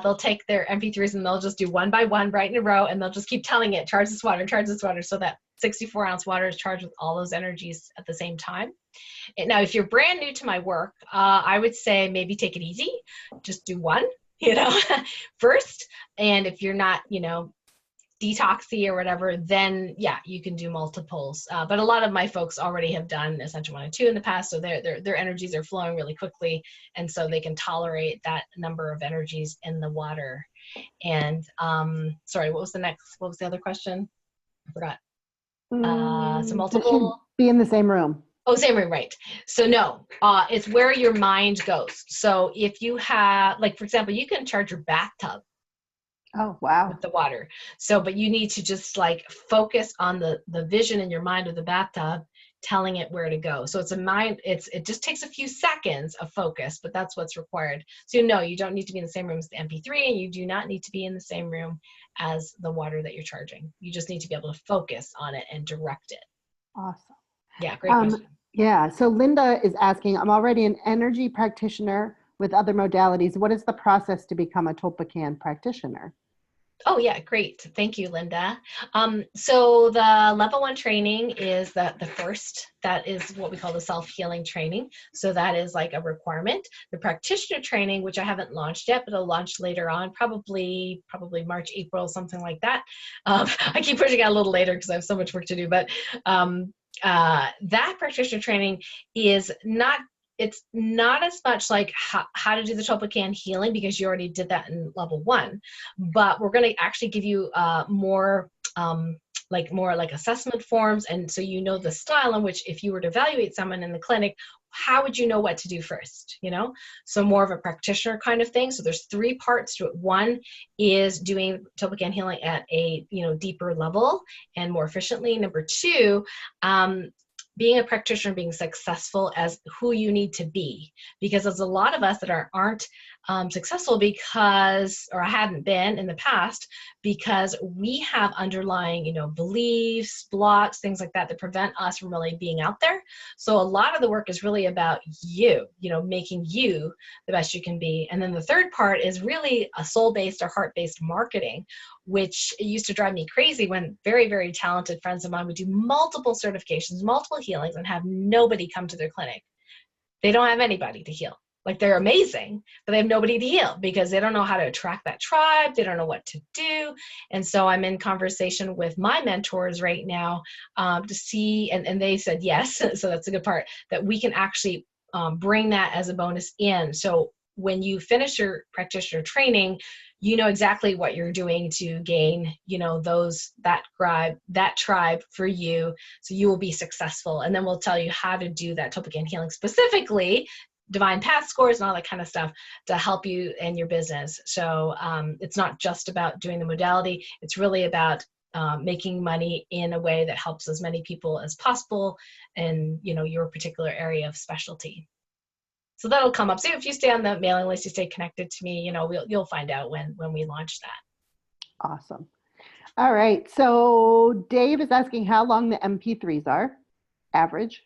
They'll take their MP3s and they'll just do one by one right in a row, and they'll just keep telling it, charge this water, so that 64-ounce water is charged with all those energies at the same time. Now, if you're brand new to my work, I would say maybe take it easy. Just do one, first. And if you're not, detoxy or whatever, then yeah, you can do multiples. But a lot of my folks already have done Ascension 1 and 2 in the past, so their energies are flowing really quickly, and so they can tolerate that number of energies in the water. And sorry, what was the other question? I forgot. So multiple. Be in the same room. Oh, same room, right. So no, it's where your mind goes. So if you have, like, for example, you can charge your bathtub. Oh, wow. With the water. So, but you need to just focus on the vision in your mind of the bathtub, telling it where to go. So it just takes a few seconds of focus, but that's what's required. So no, you don't need to be in the same room as the MP3, and you do not need to be in the same room as the water that you're charging. You just need to be able to focus on it and direct it. Awesome. Yeah, great question. Yeah, so Linda is asking, I'm already an energy practitioner with other modalities. What is the process to become a Tolpacan practitioner? Oh yeah, great. Thank you, Linda. So the level 1 training is the first. That is what we call the self-healing training. So that is like a requirement. The practitioner training, which I haven't launched yet, but it'll launch later on, probably March, April, something like that. I keep pushing out a little later because I have so much work to do. But that practitioner training is not. It's not as much like how to do the Tolpacan healing, because you already did that in level 1, but we're going to actually give you more assessment forms. And so the style in which, if you were to evaluate someone in the clinic, how would you know what to do first? You know, so more of a practitioner kind of thing. So there's 3 parts to it. One is doing Topicam healing at a, you know, deeper level and more efficiently. Number 2, being a practitioner, being successful as who you need to be, because there's a lot of us that aren't successful because, or hadn't been in the past, because we have underlying, you know, beliefs, blocks, things like that prevent us from really being out there. So a lot of the work is really about you, you know, making you the best you can be. And then the third part is really a soul-based or heart-based marketing, which used to drive me crazy when very, very talented friends of mine would do multiple certifications, multiple healings, and have nobody come to their clinic. They don't have anybody to heal. Like, they're amazing, but they have nobody to heal because they don't know how to attract that tribe. They don't know what to do. And so I'm in conversation with my mentors right now to see, and they said yes, so that's a good part, that we can actually bring that as a bonus in. So when you finish your practitioner training, you know exactly what you're doing to gain, you know, that tribe for you, so you will be successful. And then we'll tell you how to do that Topicam healing, specifically divine path scores and all that kind of stuff, to help you in your business. So it's not just about doing the modality. It's really about making money in a way that helps as many people as possible in, you know, your particular area of specialty. So that'll come up. So if you stay on the mailing list, you stay connected to me, you know, you'll find out when we launch that. Awesome. All right. So Dave is asking how long the MP3s are, average.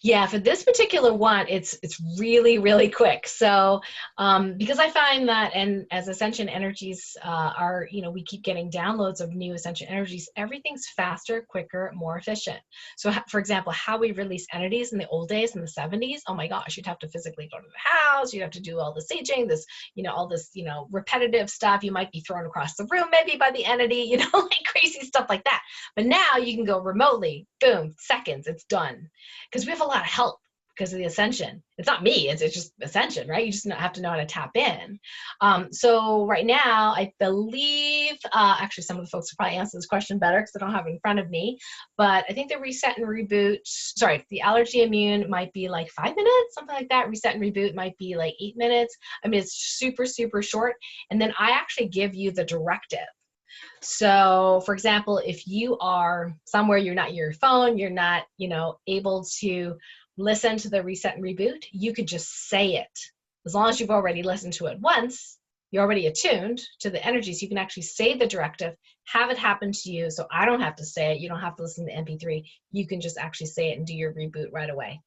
Yeah, for this particular one, it's really, really quick. So because I find that, and as Ascension Energies are, you know, we keep getting downloads of new Ascension Energies, everything's faster, quicker, more efficient. So for example, how we release entities in the old days, in the 70s, oh my gosh, you'd have to physically go to the house, you'd have to do all the saging, this, you know, all this, you know, repetitive stuff. You might be thrown across the room maybe by the entity, you know, like crazy stuff like that. But now you can go remotely, boom, seconds, it's done. Because we have a lot of help because of the Ascension. It's not me, it's just Ascension, right? You just have to know how to tap in. So right now, I believe, actually some of the folks will probably answer this question better because I don't have it in front of me, but I think the reset and reboot, sorry, the allergy immune might be like 5 minutes, something like that. Reset and reboot might be like 8 minutes. I mean, it's super, super short. And then I actually give you the directive. So for example, if you are somewhere, you're not your phone, you're not, you know, able to listen to the reset and reboot, you could just say it. As long as you've already listened to it once, you're already attuned to the energies, you can actually say the directive, have it happen to you. So I don't have to say it. You don't have to listen to MP3. You can just actually say it and do your reboot right away.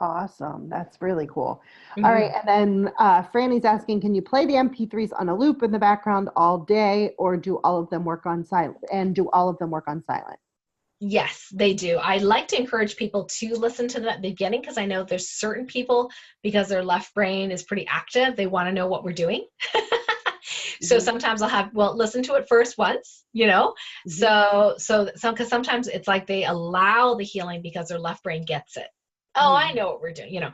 Awesome. That's really cool. Mm-hmm. All right. And then Franny's asking, can you play the MP3s on a loop in the background all day, or do all of them work on silent? And do all of them work on silent? Yes, they do. I like to encourage people to listen to that beginning, because I know there's certain people, because their left brain is pretty active, they want to know what we're doing. So sometimes I'll have, well, listen to it first once, you know, because sometimes it's like they allow the healing because their left brain gets it. Oh, I know what we're doing, you know.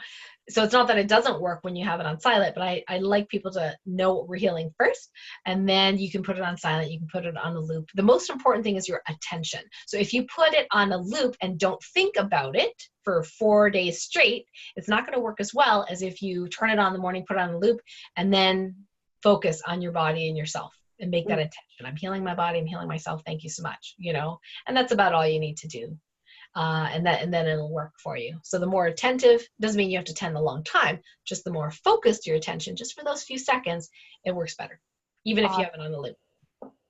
So it's not that it doesn't work when you have it on silent, but I like people to know what we're healing first, and then you can put it on silent, you can put it on a loop. The most important thing is your attention. So if you put it on a loop and don't think about it for 4 days straight, it's not going to work as well as if you turn it on in the morning, put it on a loop, and then focus on your body and yourself and make that intention. I'm healing my body, I'm healing myself, thank you so much, you know, and that's about all you need to do. And then it'll work for you. So the more attentive, doesn't mean you have to attend a long time, just the more focused your attention, just for those few seconds, it works better, even if you have it on the loop.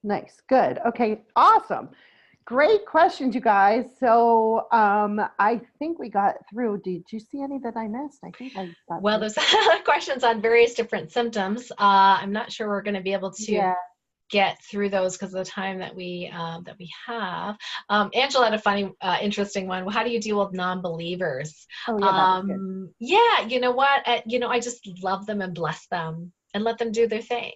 Nice. Good. Okay. Awesome. Great questions, you guys. So I think we got through. Did you see any that I missed? I think I got Well, there's questions on various different symptoms. I'm not sure we're going to be able to get through those because of the time that we have. Angela had a funny, interesting one. Well, how do you deal with non-believers? Oh, yeah, that was good. Yeah, you know what? I just love them and bless them and let them do their thing.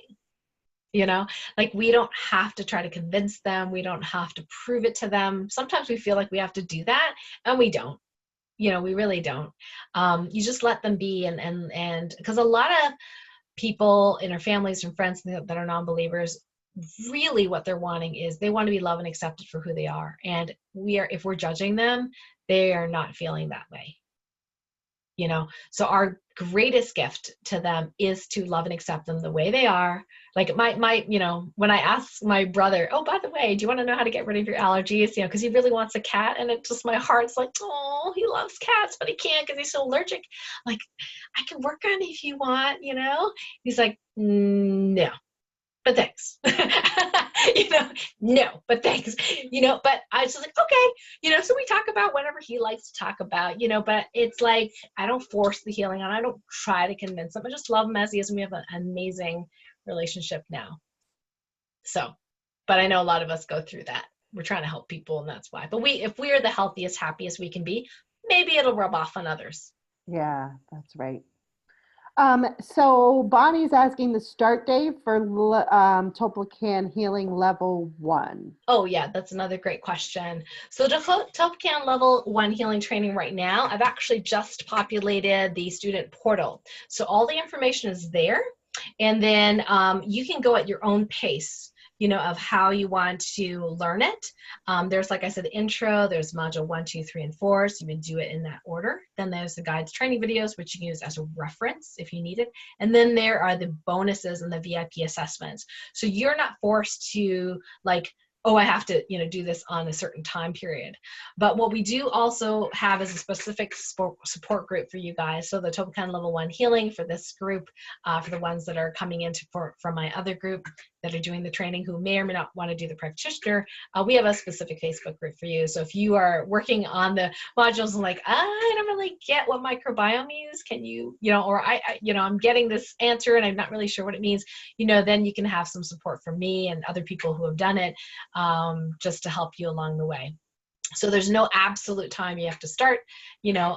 You know, like, we don't have to try to convince them. We don't have to prove it to them. Sometimes we feel like we have to do that, and we don't. You know, we really don't. You just let them be, and because a lot of people in our families and friends that are non-believers, really what they're wanting is they want to be loved and accepted for who they are. And if we're judging them, they are not feeling that way. you know? So our greatest gift to them is to love and accept them the way they are. Like my, you know, when I asked my brother, oh, by the way, do you want to know how to get rid of your allergies? You know, because he really wants a cat, and it just, my heart's like, oh, he loves cats, but he can't because he's so allergic. Like, I can work on it if you want, you know? He's like, no, but thanks. You know, no, but thanks. You know, but I was just like, okay, you know, so we talk about whatever he likes to talk about, you know, but it's like, I don't force the healing on. I don't try to convince him. I just love him as he is, and we have an amazing relationship now. So, but I know a lot of us go through that. We're trying to help people, and that's why. But if we are the healthiest, happiest we can be, maybe it'll rub off on others. Yeah, that's right. So Bonnie's asking the start date for Topocan Healing Level 1. Oh yeah, that's another great question. So Topocan Level 1 healing training right now, I've actually just populated the student portal. So all the information is there, and then you can go at your own pace, you know, of how you want to learn it. There's, like I said, the intro, there's module 1, 2, 3, and 4, so you would do it in that order. Then there's the guides training videos, which you can use as a reference if you need it. And then there are the bonuses and the VIP assessments. So you're not forced to, like, oh, I have to, you know, do this on a certain time period. But what we do also have is a specific support group for you guys. So the Topocan Level 1 healing for this group, for the ones that are coming in from my other group that are doing the training, who may or may not want to do the practitioner, we have a specific Facebook group for you. So if you are working on the modules and like, I don't really get what microbiome is, can you, you know, or you know, I'm getting this answer and I'm not really sure what it means, you know, then you can have some support from me and other people who have done it, just to help you along the way. So there's no absolute time you have to start, you know,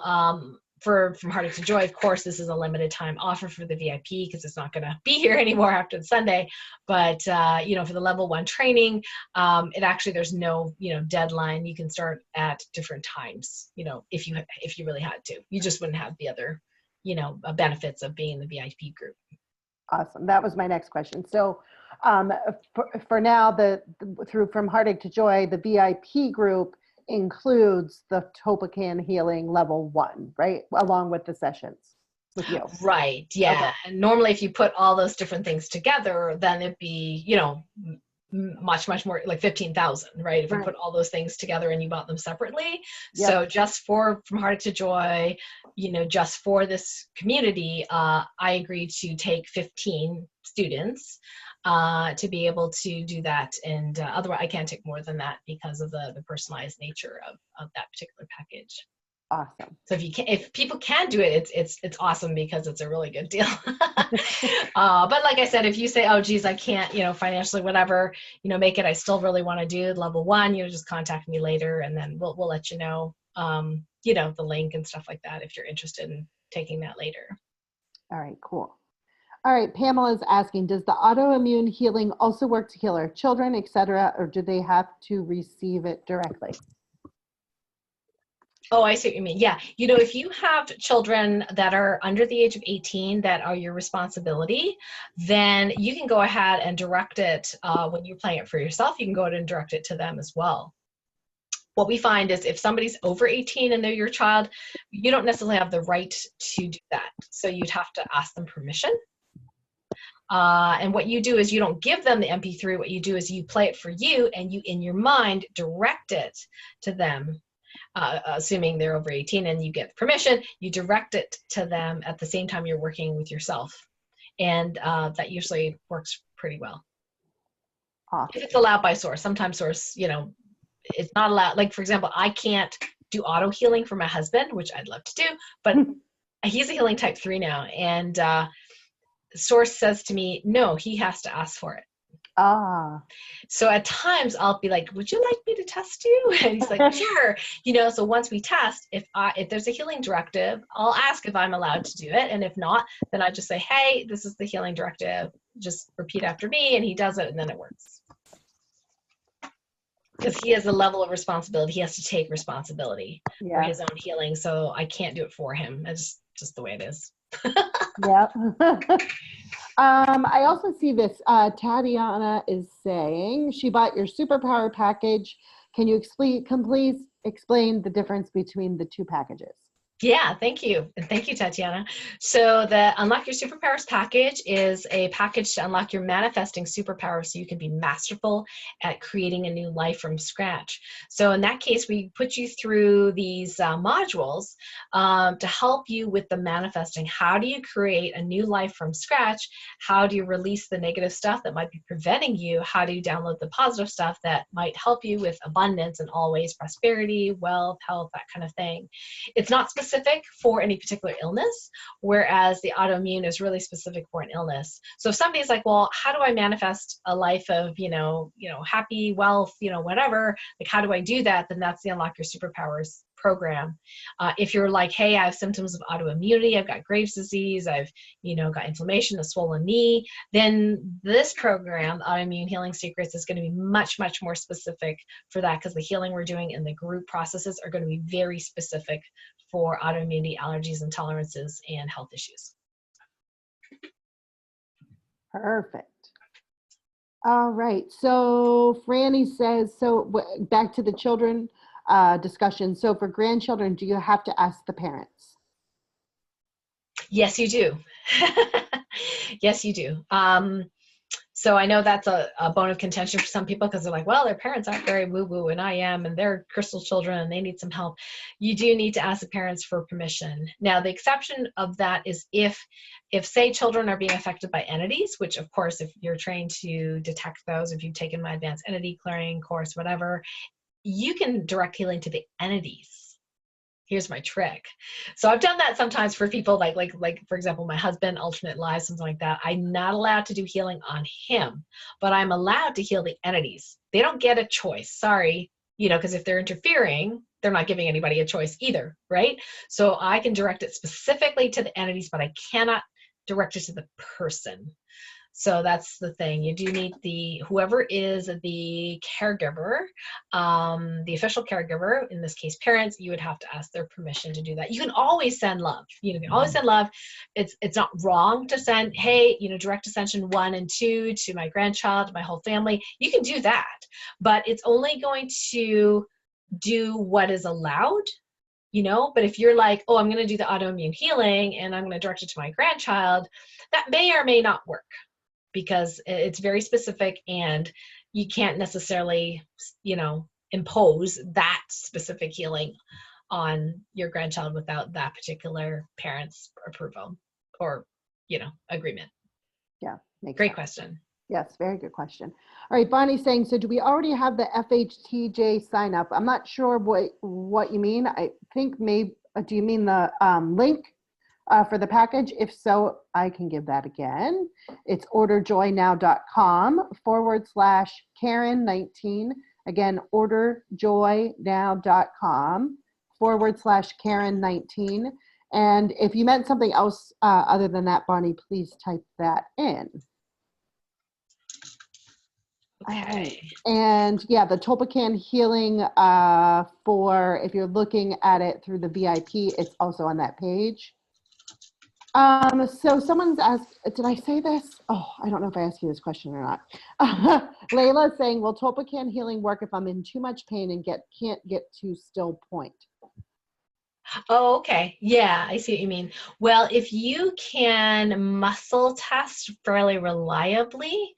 from Heartache to Joy. Of course, this is a limited time offer for the VIP because it's not going to be here anymore after the Sunday. But, you know, for the level 1 training, it actually, there's no, you know, deadline. You can start at different times, you know, if you really had to. You just wouldn't have the other, you know, benefits of being in the VIP group. Awesome. That was my next question. So for now, through From Heartache to Joy, the VIP group includes the Topocan Healing Level 1, right? Along with the sessions with you. Right. Yeah. Okay. And normally if you put all those different things together, then it'd be, you know, much more, like 15,000, right? If you put all those things together and you bought them separately. Yep. So just From Heartache to Joy, you know, just for this community, I agreed to take 15 students to be able to do that. And otherwise I can't take more than that because of the personalized nature of that particular package. Awesome. So if people can do it, it's awesome because it's a really good deal. But like I said, if you say, oh geez, I can't, you know, financially, whatever, you know, make it, I still really want to do level 1, you know, just contact me later and then we'll let you know, you know, the link and stuff like that if you're interested in taking that later. All right, cool. All right, Pamela is asking, does the autoimmune healing also work to heal our children, etc., or do they have to receive it directly? Oh, I see what you mean. Yeah. You know, if you have children that are under the age of 18 that are your responsibility, then you can go ahead and direct it when you're playing it for yourself. You can go ahead and direct it to them as well. What we find is if somebody's over 18 and they're your child, you don't necessarily have the right to do that. So you'd have to ask them permission. And what you do is you don't give them the MP3. What you do is you play it for you and you, in your mind, direct it to them. Assuming they're over 18 and you get permission, you direct it to them at the same time you're working with yourself. And that usually works pretty well. Awesome. If it's allowed by Source. Sometimes Source, you know, it's not allowed. Like, for example, I can't do auto healing for my husband, which I'd love to do, but he's a healing type 3 now. And Source says to me, no, he has to ask for it. So at times I'll be like, would you like me to test you? And he's like, sure. You know, so once we test, if there's a healing directive, I'll ask if I'm allowed to do it. And if not, then I just say, hey, this is the healing directive. Just repeat after me. And he does it and then it works. Because he has a level of responsibility. He has to take responsibility for his own healing. So I can't do it for him. It's just the way it is. Yeah. I also see this. Tatiana is saying she bought your superpower package. Can you please explain the difference between the two packages? Yeah, thank you. And thank you, Tatiana. So the Unlock Your Superpowers package is a package to unlock your manifesting superpowers so you can be masterful at creating a new life from scratch. So in that case, we put you through these modules to help you with the manifesting. How do you create a new life from scratch? How do you release the negative stuff that might be preventing you? How do you download the positive stuff that might help you with abundance and always prosperity, wealth, health, that kind of thing? It's not specific for any particular illness, whereas the autoimmune is really specific for an illness. So if somebody's like, well, how do I manifest a life of, happy wealth, whatever, like, how do I do that? Then that's the Unlock Your Superpowers program. If you're like, hey, I have symptoms of autoimmunity, I've got Graves' disease, I've, got inflammation, a swollen knee, then this program, Autoimmune Healing Secrets, is going to be much, much more specific for that, because the healing we're doing in the group processes are going to be very specific for autoimmunity, allergies, intolerances, and health issues. Perfect. All right. So Franny says, so back to the children discussion. So for grandchildren, do you have to ask the parents? Yes, you do. Yes, you do. So I know that's a bone of contention for some people, because they're like, well, their parents aren't very woo-woo, and I am, and they're crystal children and they need some help. You do need to ask the parents for permission. Now, the exception of that is if say children are being affected by entities, which of course, if you're trained to detect those, if you've taken my advanced entity clearing course, whatever, you can direct healing to the entities. Here's my trick. So I've done that sometimes for people like for example, my husband, alternate lives, something like that. I'm not allowed to do healing on him, but I'm allowed to heal the entities. They don't get a choice. Sorry, because if they're interfering, they're not giving anybody a choice either, right? So I can direct it specifically to the entities, but I cannot direct it to the person. So that's the thing. You do need whoever is the caregiver, the official caregiver, in this case, parents, you would have to ask their permission to do that. You can always send love. You can always send love. It's not wrong to send, hey, direct ascension 1 and 2 to my grandchild, my whole family. You can do that, but it's only going to do what is allowed. But if you're like, oh, I'm going to do the autoimmune healing and I'm going to direct it to my grandchild, that may or may not work, because it's very specific and you can't necessarily, impose that specific healing on your grandchild without that particular parent's approval or, agreement. Yeah. Great question. Yes, very good question. All right, Bonnie's saying, so do we already have the FHTJ sign up? I'm not sure what you mean. I think maybe, do you mean the link for the package? If so, I can give that again. It's orderjoynow.com/Karen19. Again, orderjoynow.com/Karen19. And if you meant something else other than that, Bonnie, please type that in. Okay. And yeah, the Tolpacan healing for, if you're looking at it through the VIP, it's also on that page. So someone's asked, did I say this? Oh, I don't know if I asked you this question or not. Layla saying, will Tolpacan healing work if I'm in too much pain and can't get to still point? Oh, okay. Yeah, I see what you mean. Well, if you can muscle test fairly reliably,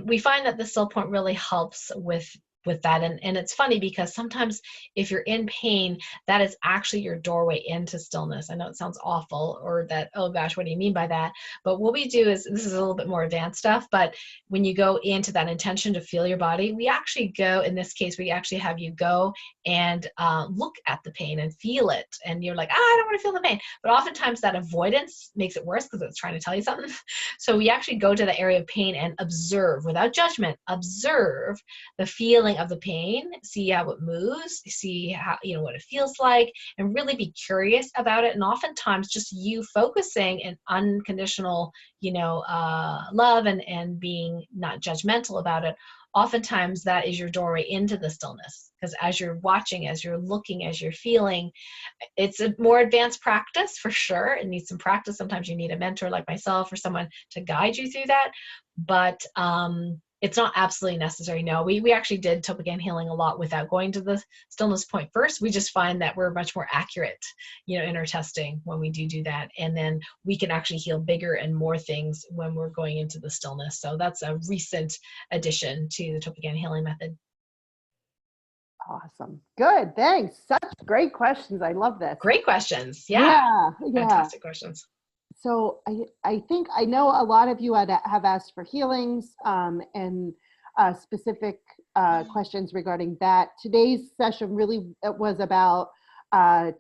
we find that the still point really helps with that. And it's funny because sometimes if you're in pain, that is actually your doorway into stillness. I know it sounds awful, or that, oh gosh, what do you mean by that? But what we do is, this is a little bit more advanced stuff, but when you go into that intention to feel your body, we actually go, in this case, we actually have you go and look at the pain and feel it. And you're like, I don't want to feel the pain. But oftentimes that avoidance makes it worse because it's trying to tell you something. So we actually go to the area of pain and observe without judgment, observe the feeling of the pain, see how it moves, see how, what it feels like, and really be curious about it. And oftentimes just you focusing in unconditional, love and being not judgmental about it, oftentimes that is your doorway into the stillness. Because as you're watching, as you're looking, as you're feeling, it's a more advanced practice for sure. It needs some practice. Sometimes you need a mentor like myself or someone to guide you through that. But it's not absolutely necessary. No, we actually did Topican healing a lot without going to the stillness point first. We just find that we're much more accurate, in our testing when we do that. And then we can actually heal bigger and more things when we're going into the stillness. So that's a recent addition to the Topican healing method. Awesome. Good. Thanks. Such great questions. I love this. Great questions. Yeah. Fantastic questions. So I think I know a lot of you have asked for healings and specific questions regarding that. Today's session really was about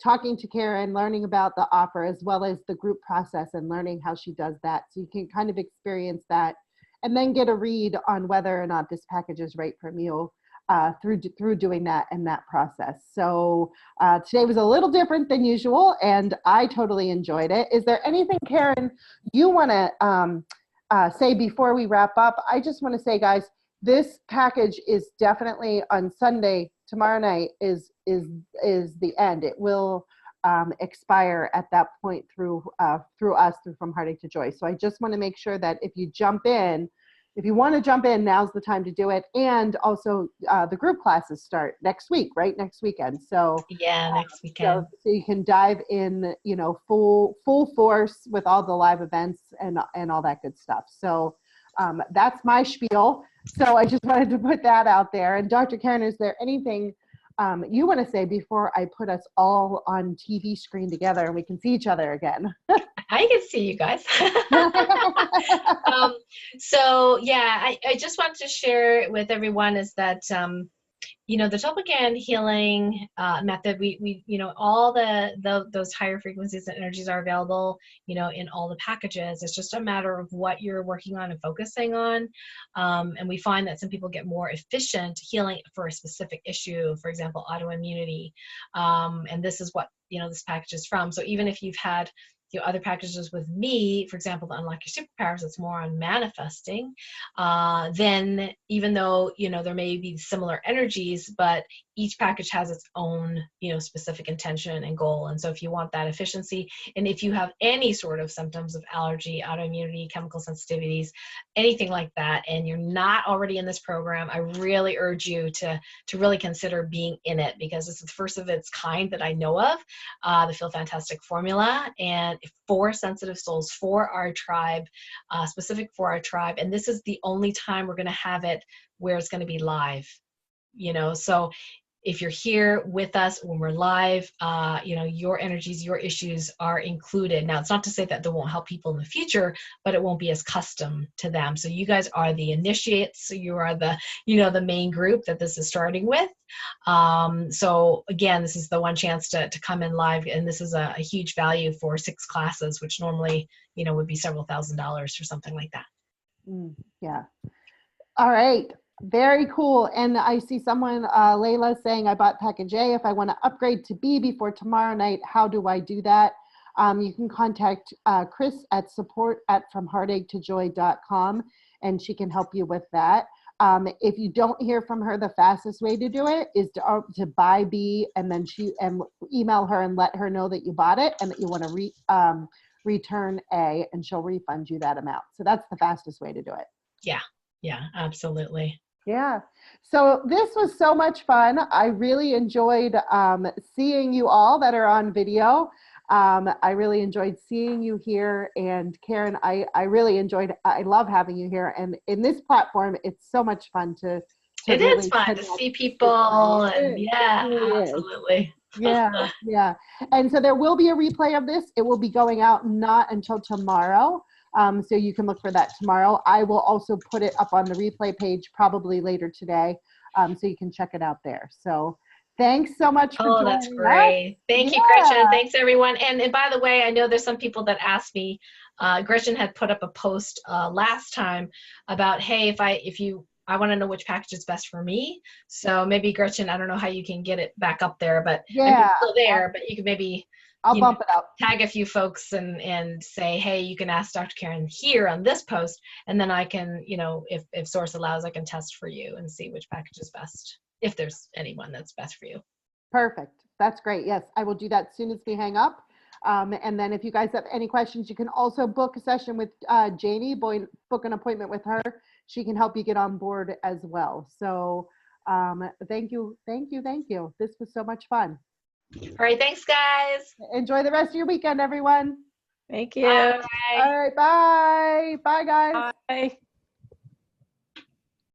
talking to Karen, learning about the offer as well as the group process and learning how she does that. So you can kind of experience that and then get a read on whether or not this package is right for you through doing that and that process. So today was a little different than usual, and I totally enjoyed it. Is there anything, Karen, you want to say before we wrap up? I just want to say, guys, this package is definitely on Sunday. Tomorrow night is the end. It will expire at that point through From Heartache to Joy. So I just want to make sure that if you want to jump in, now's the time to do it. And also the group classes start next week, right? Next weekend. So yeah, next weekend. So you can dive in, full force with all the live events and all that good stuff. So that's my spiel. So I just wanted to put that out there. And Dr. Karen, is there anything you want to say before I put us all on TV screen together and we can see each other again? I can see you guys. So yeah, I just want to share with everyone is that, the Topican healing method, we all those higher frequencies and energies are available, in all the packages. It's just a matter of what you're working on and focusing on. And we find that some people get more efficient healing for a specific issue, for example, autoimmunity. And this is what, this package is from. So even if you've had other packages with me, for example, the Unlock Your Superpowers, it's more on manifesting. Then even though, there may be similar energies, but each package has its own, specific intention and goal. And so if you want that efficiency, and if you have any sort of symptoms of allergy, autoimmunity, chemical sensitivities, anything like that, and you're not already in this program, I really urge you to really consider being in it, because it's the first of its kind that I know of, the Feel Fantastic formula, and for sensitive souls, for our tribe, specific for our tribe. And this is the only time we're going to have it where it's going to be live, so if you're here with us when we're live, your energies, your issues are included. Now, it's not to say that they won't help people in the future, but it won't be as custom to them. So you guys are the initiates. So you are the, the main group that this is starting with. So again, this is the one chance to come in live. And this is a huge value for 6 classes, which normally, would be several $1,000s or something like that. Yeah. All right. Very cool. And I see someone, Layla, saying, I bought package A. If I want to upgrade to B before tomorrow night, how do I do that? You can contact Chris at support@FromHeartacheToJoy.com, and she can help you with that. If you don't hear from her, the fastest way to do it is to buy B, and then email her and let her know that you bought it and that you want to return A, and she'll refund you that amount. So that's the fastest way to do it. Yeah, absolutely. Yeah. So this was so much fun. I really enjoyed seeing you all that are on video. I really enjoyed seeing you here. And Karen, I love having you here. And in this platform, it's so much fun to it really is fun to see people. And yeah, really absolutely. Yeah. And so there will be a replay of this. It will be going out not until tomorrow. So you can look for that tomorrow. I will also put it up on the replay page probably later today, so you can check it out there. So thanks so much for joining us. That's great. Thank you, Gretchen. Thanks, everyone. And by the way, I know there's some people that asked me, Gretchen had put up a post last time about, hey, I want to know which package is best for me. So maybe, Gretchen, I don't know how you can get it back up there, but it's still there, but you can maybe I'll bump it up. Tag a few folks and say, hey, you can ask Dr. Karen here on this post, and then I can, if Source allows, I can test for you and see which package is best, if there's anyone that's best for you. Perfect. That's great. Yes, I will do that as soon as we hang up. And then if you guys have any questions, you can also book a session with Janie, book an appointment with her. she can help you get on board as well. So thank you. This was so much fun. All right. Thanks, guys. Enjoy the rest of your weekend, everyone. Thank you. Bye. All right. Bye. Bye, guys. Bye.